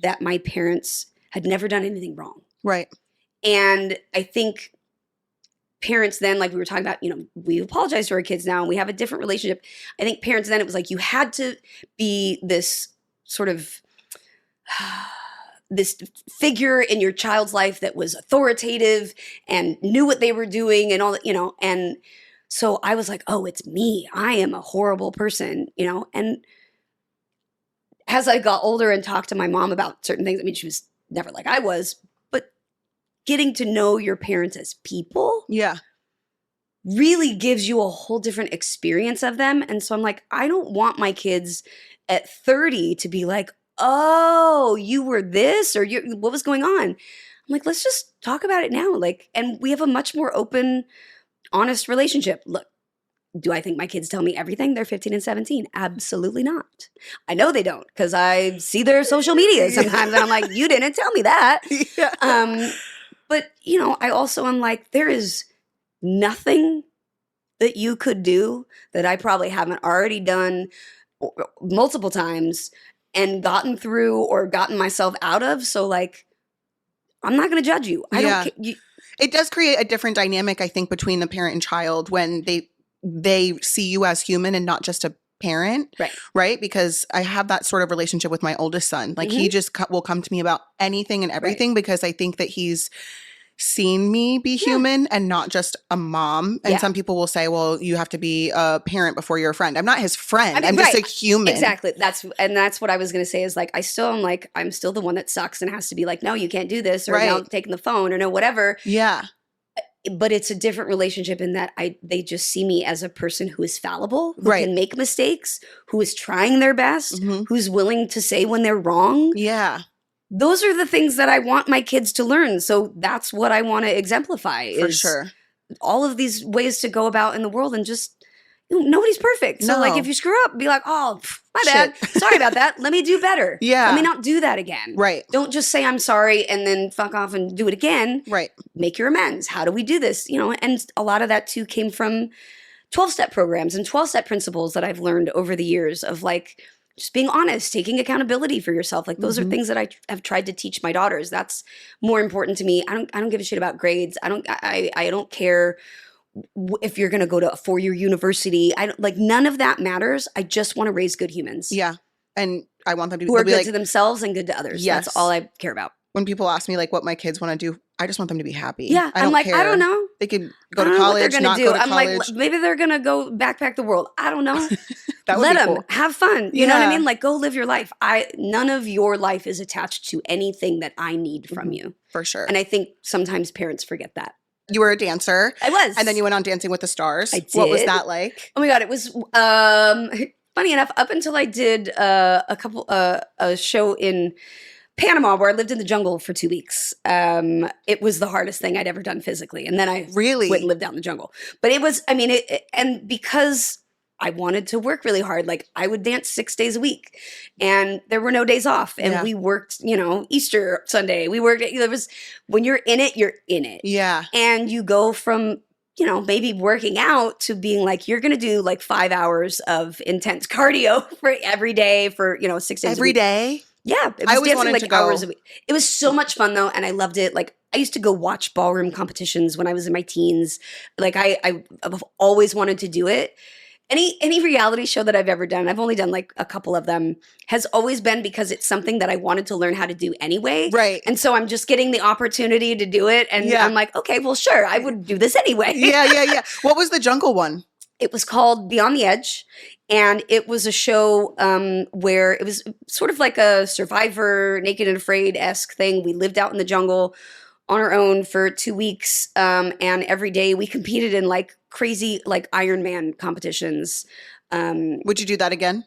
that my parents had never done anything wrong. Right. And I think parents then, like we were talking about, we apologize to our kids now and we have a different relationship. I think parents then, it was you had to be this sort of this figure in your child's life that was authoritative and knew what they were doing and all that, and so I was like, oh, it's me. I am a horrible person, and as I got older and talked to my mom about certain things, she was never like I was, but getting to know your parents as people really gives you a whole different experience of them. And so I'm like, I don't want my kids at 30 to be like, oh, you were this, or what was going on? I'm like, let's just talk about it now. And we have a much more open, honest relationship. Look, Do I think my kids tell me everything? They're 15 and 17. Absolutely not. I know they don't because I see their social media sometimes and I'm like, you didn't tell me that. Yeah. But, you know, I also am like, there is nothing that you could do that I probably haven't already done multiple times and gotten through or gotten myself out of. So, like, I'm not going to judge you. I don't care. It does create a different dynamic, I think, between the parent and child when they see you as human and not just a parent. Right. Because I have that sort of relationship with my oldest son. Like he just will come to me about anything and everything because I think that he's seen me be human and not just a mom. And some people will say, well, you have to be a parent before you're a friend. I'm not his friend. I mean, I'm just a human. Exactly. That's what I was going to say is like, I'm still the one that sucks and has to be like, no, you can't do this or no, taking the phone or no, whatever. Yeah. But it's a different relationship in that they just see me as a person who is fallible, who can make mistakes, who is trying their best, who's willing to say when they're wrong. Yeah. Those are the things that I want my kids to learn. So that's what I want to exemplify. For sure. All of these ways to go about in the world and just, nobody's perfect. So like if you screw up, be like, oh, my bad. Sorry about that. Let me do better. Yeah. Let me not do that again. Right. Don't just say I'm sorry and then fuck off and do it again. Right. Make your amends. How do we do this? And a lot of that too came from 12-step programs and 12-step principles that I've learned over the years of like just being honest, taking accountability for yourself. Like those are things that I have tried to teach my daughters. That's more important to me. I don't give a shit about grades. I don't care if you're going to go to a 4-year university. None of that matters. I just want to raise good humans. Yeah. And I want them to who are be good to themselves and good to others. Yes. That's all I care about. When people ask me like what my kids want to do, I just want them to be happy. Yeah. I'm like, care. I don't know. They could go to college, not go to college. I'm like, maybe they're going to go backpack the world. I don't know. Let them cool. have fun. You know what I mean? Like go live your life. None of your life is attached to anything that I need from you. For sure. And I think sometimes parents forget that. You were a dancer. I was. And then you went on Dancing with the Stars. I did. What was that like? Oh my God. It was, funny enough, up until I did a show in Panama where I lived in the jungle for 2 weeks. It was the hardest thing I'd ever done physically. And then I went and lived out in the jungle. But it was, and because I wanted to work really hard, like I would dance 6 days a week and there were no days off. And we worked, Easter Sunday. We worked, when you're in it, you're in it. Yeah. And you go from, maybe working out to being like, you're going to do like 5 hours of intense cardio for every day for, 6 days a week. Every day? Yeah. It was I always dancing wanted like to go. hours a week. It was so much fun though. And I loved it. Like I used to go watch ballroom competitions when I was in my teens. Like I've always wanted to do it. Any reality show that I've ever done, I've only done like a couple of them, has always been because it's something that I wanted to learn how to do anyway. Right. And so I'm just getting the opportunity to do it. And I'm like, okay, well, sure, I would do this anyway. Yeah. What was the jungle one? It was called Beyond the Edge. And it was a show where it was sort of like a Survivor, Naked and Afraid-esque thing. We lived out in the jungle on our own for 2 weeks. And every day we competed in like crazy like Ironman competitions. Would you do that again?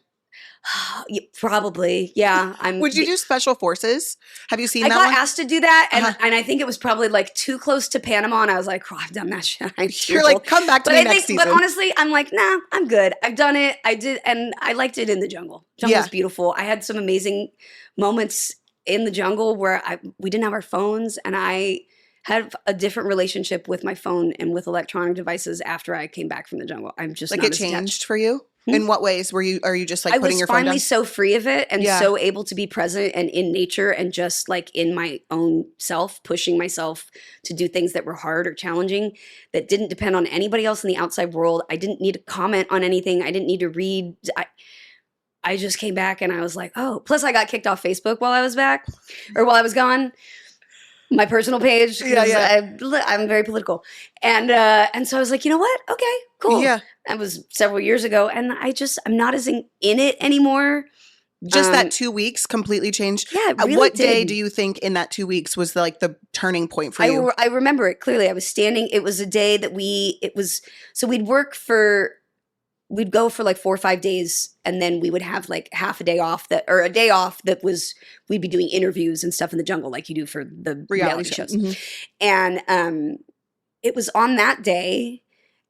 Probably, yeah. Would you do Special Forces? Have you seen that one? I got asked to do that, and I think it was probably like too close to Panama, and I was like, oh, I've done that shit. You're like, come back to me next season. But honestly, I'm like, nah, I'm good. I've done it. I did, and I liked it in the jungle. Jungle's beautiful. I had some amazing moments in the jungle where we didn't have our phones, and I had a different relationship with my phone and with electronic devices after I came back from the jungle. I'm just like not it changed for you. In what ways are you just like putting your phone down? I was finally so free of it and so able to be present and in nature and just like in my own self, pushing myself to do things that were hard or challenging that didn't depend on anybody else in the outside world. I didn't need to comment on anything. I didn't need to read. I just came back and I was like, oh, plus I got kicked off Facebook while I was back or while I was gone. My personal page. I'm very political. And so I was like, you know what? Okay, cool. Yeah. That was several years ago. And I'm not as in it anymore. Just that 2 weeks completely changed? Yeah, it really What did. day do you think in that 2 weeks was the turning point for you? I remember it clearly. I was standing. It was a day that we'd go for like 4 or 5 days and then we would have like half a day off a day off we'd be doing interviews and stuff in the jungle like you do for the reality shows. Mm-hmm. And it was on that day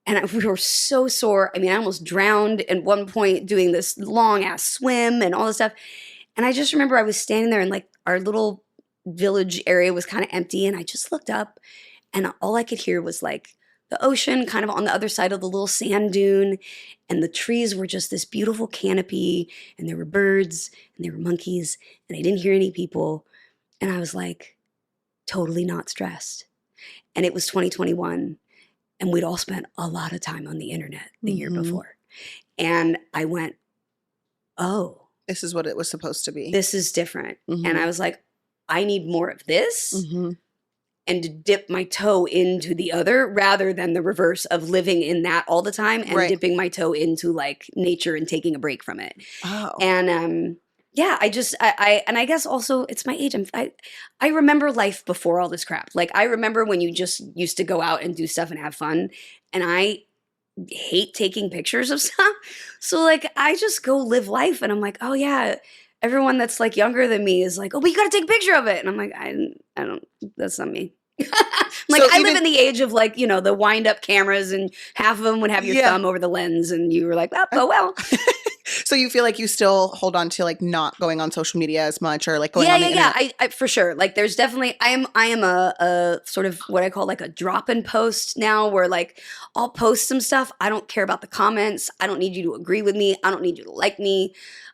And we were so sore. I mean, I almost drowned at one point doing this long ass swim and all this stuff. And I just remember I was standing there and like our little village area was kind of empty. And I just looked up and all I could hear was like the ocean kind of on the other side of the little sand dune. And the trees were just this beautiful canopy. And there were birds and there were monkeys. And I didn't hear any people. And I was like totally not stressed. And it was 2021. And we'd all spent a lot of time on the internet the year before. And I went, oh. This is what it was supposed to be. This is different. And I was like, I need more of this. And to dip my toe into the other rather than the reverse of living in that all the time and dipping my toe into like nature and taking a break from it. Oh. And yeah, I guess also it's my age. I remember life before all this crap. Like I remember when you just used to go out and do stuff and have fun. And I hate taking pictures of stuff. So like I just go live life and I'm like, oh yeah, everyone that's like younger than me is like, oh, but you got to take a picture of it. And I'm like, I don't, that's not me. Like so I live in the age of like, you know, the wind up cameras and half of them would have your thumb over the lens and you were like, oh well. So you feel like you still hold on to like not going on social media as much or like going on the internet? I for sure. Like there's definitely, I am a sort of what I call like a drop-in post now where like I'll post some stuff. I don't care about the comments. I don't need you to agree with me. I don't need you to like me.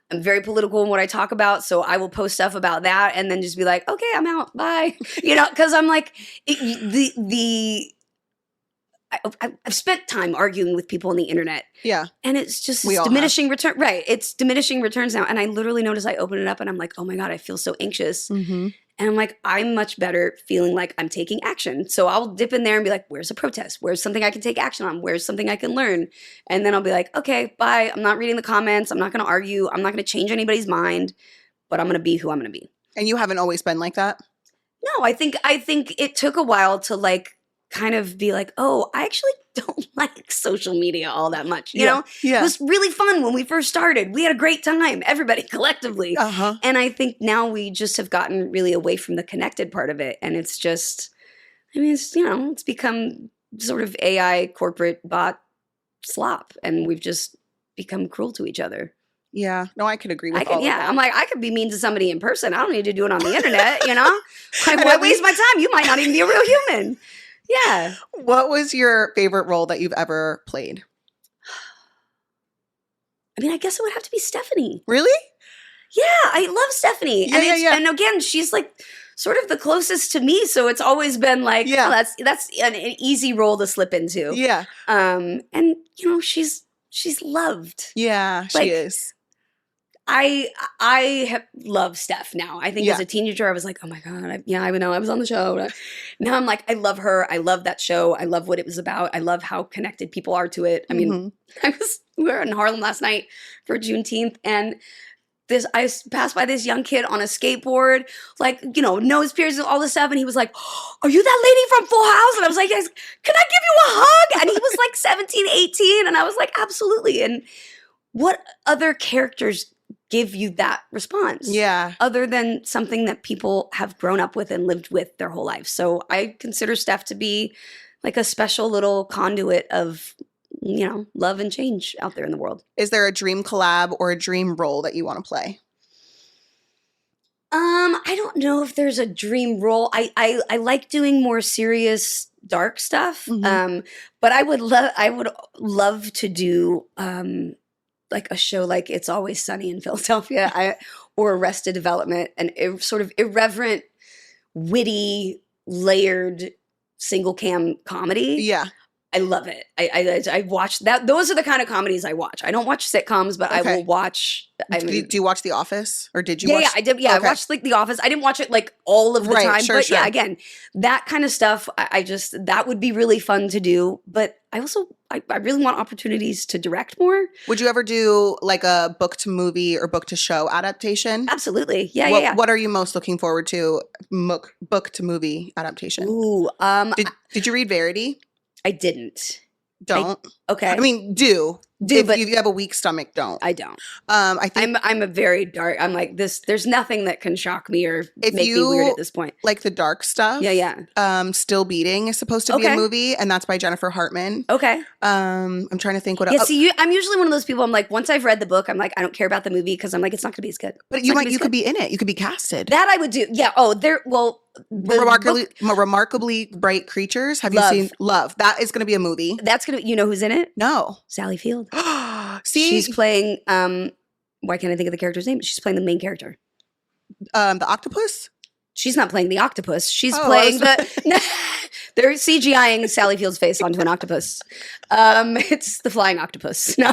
I'm very political in what I talk about. So I will post stuff about that and then just be like, okay, I'm out. Bye. You know, cause I'm like I've spent time arguing with people on the internet. Yeah. And it's just diminishing return. Right. It's diminishing returns now. And I literally notice I open it up and I'm like, oh my God, I feel so anxious. And I'm like, I'm much better feeling like I'm taking action. So I'll dip in there and be like, where's a protest? Where's something I can take action on? Where's something I can learn? And then I'll be like, okay, bye. I'm not reading the comments. I'm not going to argue. I'm not going to change anybody's mind, but I'm going to be who I'm going to be. And you haven't always been like that? No, I think it took a while to like kind of be like, oh, I actually don't like social media all that much. You know? It was really fun when we first started. We had a great time, everybody collectively. And I think now we just have gotten really away from the connected part of it. And it's just, I mean, it's, you know, it's become sort of AI corporate bot slop. And we've just become cruel to each other. Yeah. No, I could agree with all of that. I'm like, I could be mean to somebody in person. I don't need to do it on the internet, you know? Like, why waste my time? You might not even be a real human. Yeah. What was your favorite role that you've ever played? I mean, I guess it would have to be Stephanie. Really? Yeah, I love Stephanie. Yeah, And again, she's like sort of the closest to me, so it's always been like, oh, that's an easy role to slip into. Yeah. And you know, she's loved. Yeah, like, she is. I have loved Steph now. I think as a teenager, I was like, oh my God, I know I was on the show. Now I'm like, I love her. I love that show. I love what it was about. I love how connected people are to it. I mean, we were in Harlem last night for Juneteenth and I passed by this young kid on a skateboard, like, you know, nose piercings, all this stuff. And he was like, are you that lady from Full House? And I was like, yes, can I give you a hug? And he was like 17, 18. And I was like, absolutely. And what other characters give you that response? Yeah. Other than something that people have grown up with and lived with their whole life. So I consider Steph to be like a special little conduit of, you know, love and change out there in the world. Is there a dream collab or a dream role that you want to play? I don't know if there's a dream role. I like doing more serious, dark stuff. But I would love to do like a show like It's Always Sunny in Philadelphia or Arrested Development, an sort of irreverent, witty, layered single cam comedy. Yeah. I love it. I watch that. Those are the kind of comedies I watch. I don't watch sitcoms, but I will watch. Do you watch The Office, or did you? Yeah, I did. Yeah, I watched like The Office. I didn't watch it like all of the time, but yeah, again, that kind of stuff. I just that would be really fun to do. But I also I really want opportunities to direct more. Would you ever do like a book to movie or book to show adaptation? Absolutely. Yeah. What are you most looking forward to? Book to movie adaptation. Ooh. Did you read Verity? I didn't. Don't. Okay. I mean, do. If you have a weak stomach, don't. I don't. I think I'm a very dark. I'm like this. There's nothing that can shock me or make me weird at this point. Like the dark stuff. Yeah. Still Beating is supposed to be a movie, and that's by Jennifer Hartman. Okay. I'm trying to think what. Yeah. See, I'm usually one of those people. I'm like, once I've read the book, I'm like, I don't care about the movie because I'm like, it's not going to be as good. But you could be in it. You could be casted. That I would do. Yeah. Oh, Remarkably Bright Creatures. Have you seen Love? That is going to be a movie. That's going to. You know who's in it? No. Sally Field. See, she's playing. Why can't I think of the character's name? She's playing the main character. The octopus. She's not playing the octopus. She's playing the. They're CGIing Sally Field's face onto an octopus. It's the flying octopus. No.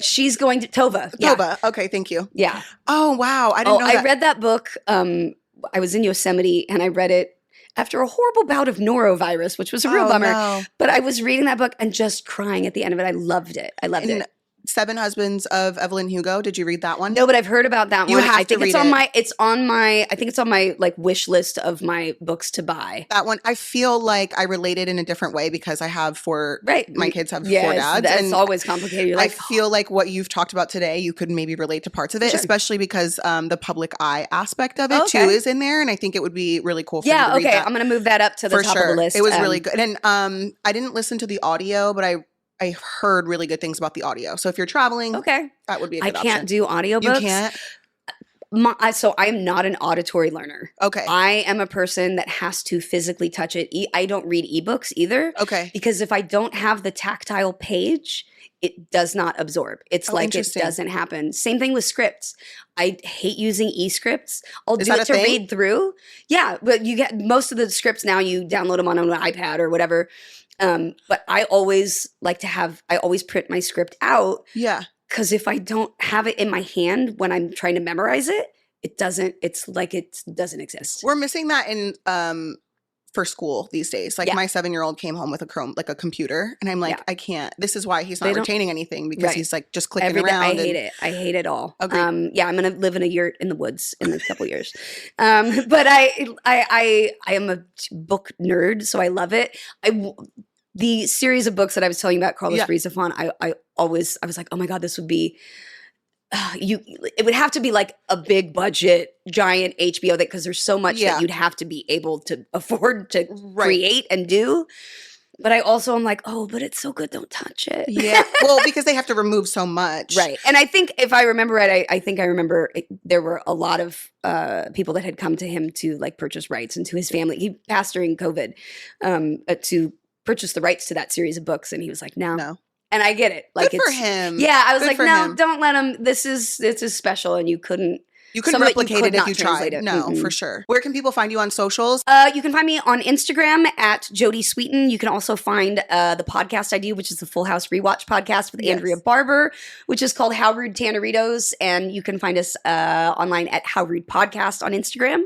She's going to Tova. Tova. Okay, thank you. Yeah. Oh wow, I didn't know that. I read that book. I was in Yosemite and I read it after a horrible bout of norovirus, which was a real bummer. No. But I was reading that book and just crying at the end of it. I loved it. it. Seven Husbands of Evelyn Hugo. Did you read that one? No, but I've heard about that one. You have to read it. I think it's on my like wish list of my books to buy. That one, I feel like I related in a different way because I have my kids have 4 dads. That's always complicated. You're like, I feel like what you've talked about today, you could maybe relate to parts of it, especially because the public eye aspect of it too is in there. And I think it would be really cool for you to read that. I'm going to move that up to the top of the list. It was really good. And I didn't listen to the audio, but I heard really good things about the audio. So if you're traveling, that would be a good option. I can't do audiobooks. You can't? So I'm not an auditory learner. Okay. I am a person that has to physically touch it. I don't read ebooks either. Okay. Because if I don't have the tactile page, it does not absorb. It's like it doesn't happen. Same thing with scripts. I hate using e-scripts. I'll do it to read through. Yeah, but you get most of the scripts now, you download them on an iPad or whatever. But I always I always print my script out. Yeah. Because if I don't have it in my hand when I'm trying to memorize it, it doesn't exist. We're missing that in for school these days. Like my 7-year-old came home with a computer and I'm like, I can't. This is why he's not retaining anything because he's like just clicking around. I hate it. I hate it all. Okay. I'm going to live in a yurt in the woods in a couple years. But I am a book nerd, so I love it. The series of books that I was telling you about, Carlos Brizafon, I was like, oh my God, this would be, it would have to be like a big budget, giant HBO because there's so much that you'd have to be able to afford to create and do. But I also am like, oh, but it's so good, don't touch it. Yeah, well, because they have to remove so much. Right. And I think if I remember right, I think I remember there were a lot of people that had come to him to like purchase rights and to his family. He passed during COVID to purchase the rights to that series of books. And he was like, no. And I get it. Like, good for him. Yeah, I was like, no, don't let him. This is special, and you couldn't replicate it if you tried. No, for sure. Where can people find you on socials? You can find me on Instagram at Jodie Sweetin. You can also find the podcast I do, which is the Full House Rewatch podcast with Andrea Barber, which is called How Rude Tanneritos. And you can find us online at How Rude Podcast on Instagram.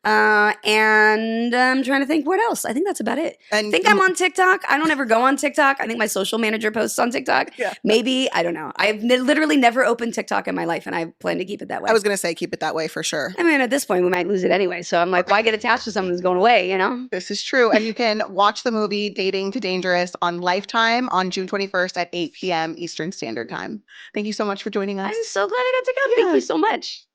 And I'm trying to think what else. I think that's about it. And I think I'm on TikTok. I don't ever go on TikTok. I think my social manager posts on TikTok. Yeah. Maybe. I don't know. I've literally never opened TikTok in my life, and I plan to keep it that way. I was going to say keep it that way for sure. I mean, at this point, we might lose it anyway. So I'm like, why get attached to someone who's going away, you know? This is true. And you can watch the movie Dating to Dangerous on Lifetime on June 21st at 8 p.m. Eastern Standard Time. Thank you so much for joining us. I'm so glad I got to come. Thank you so much.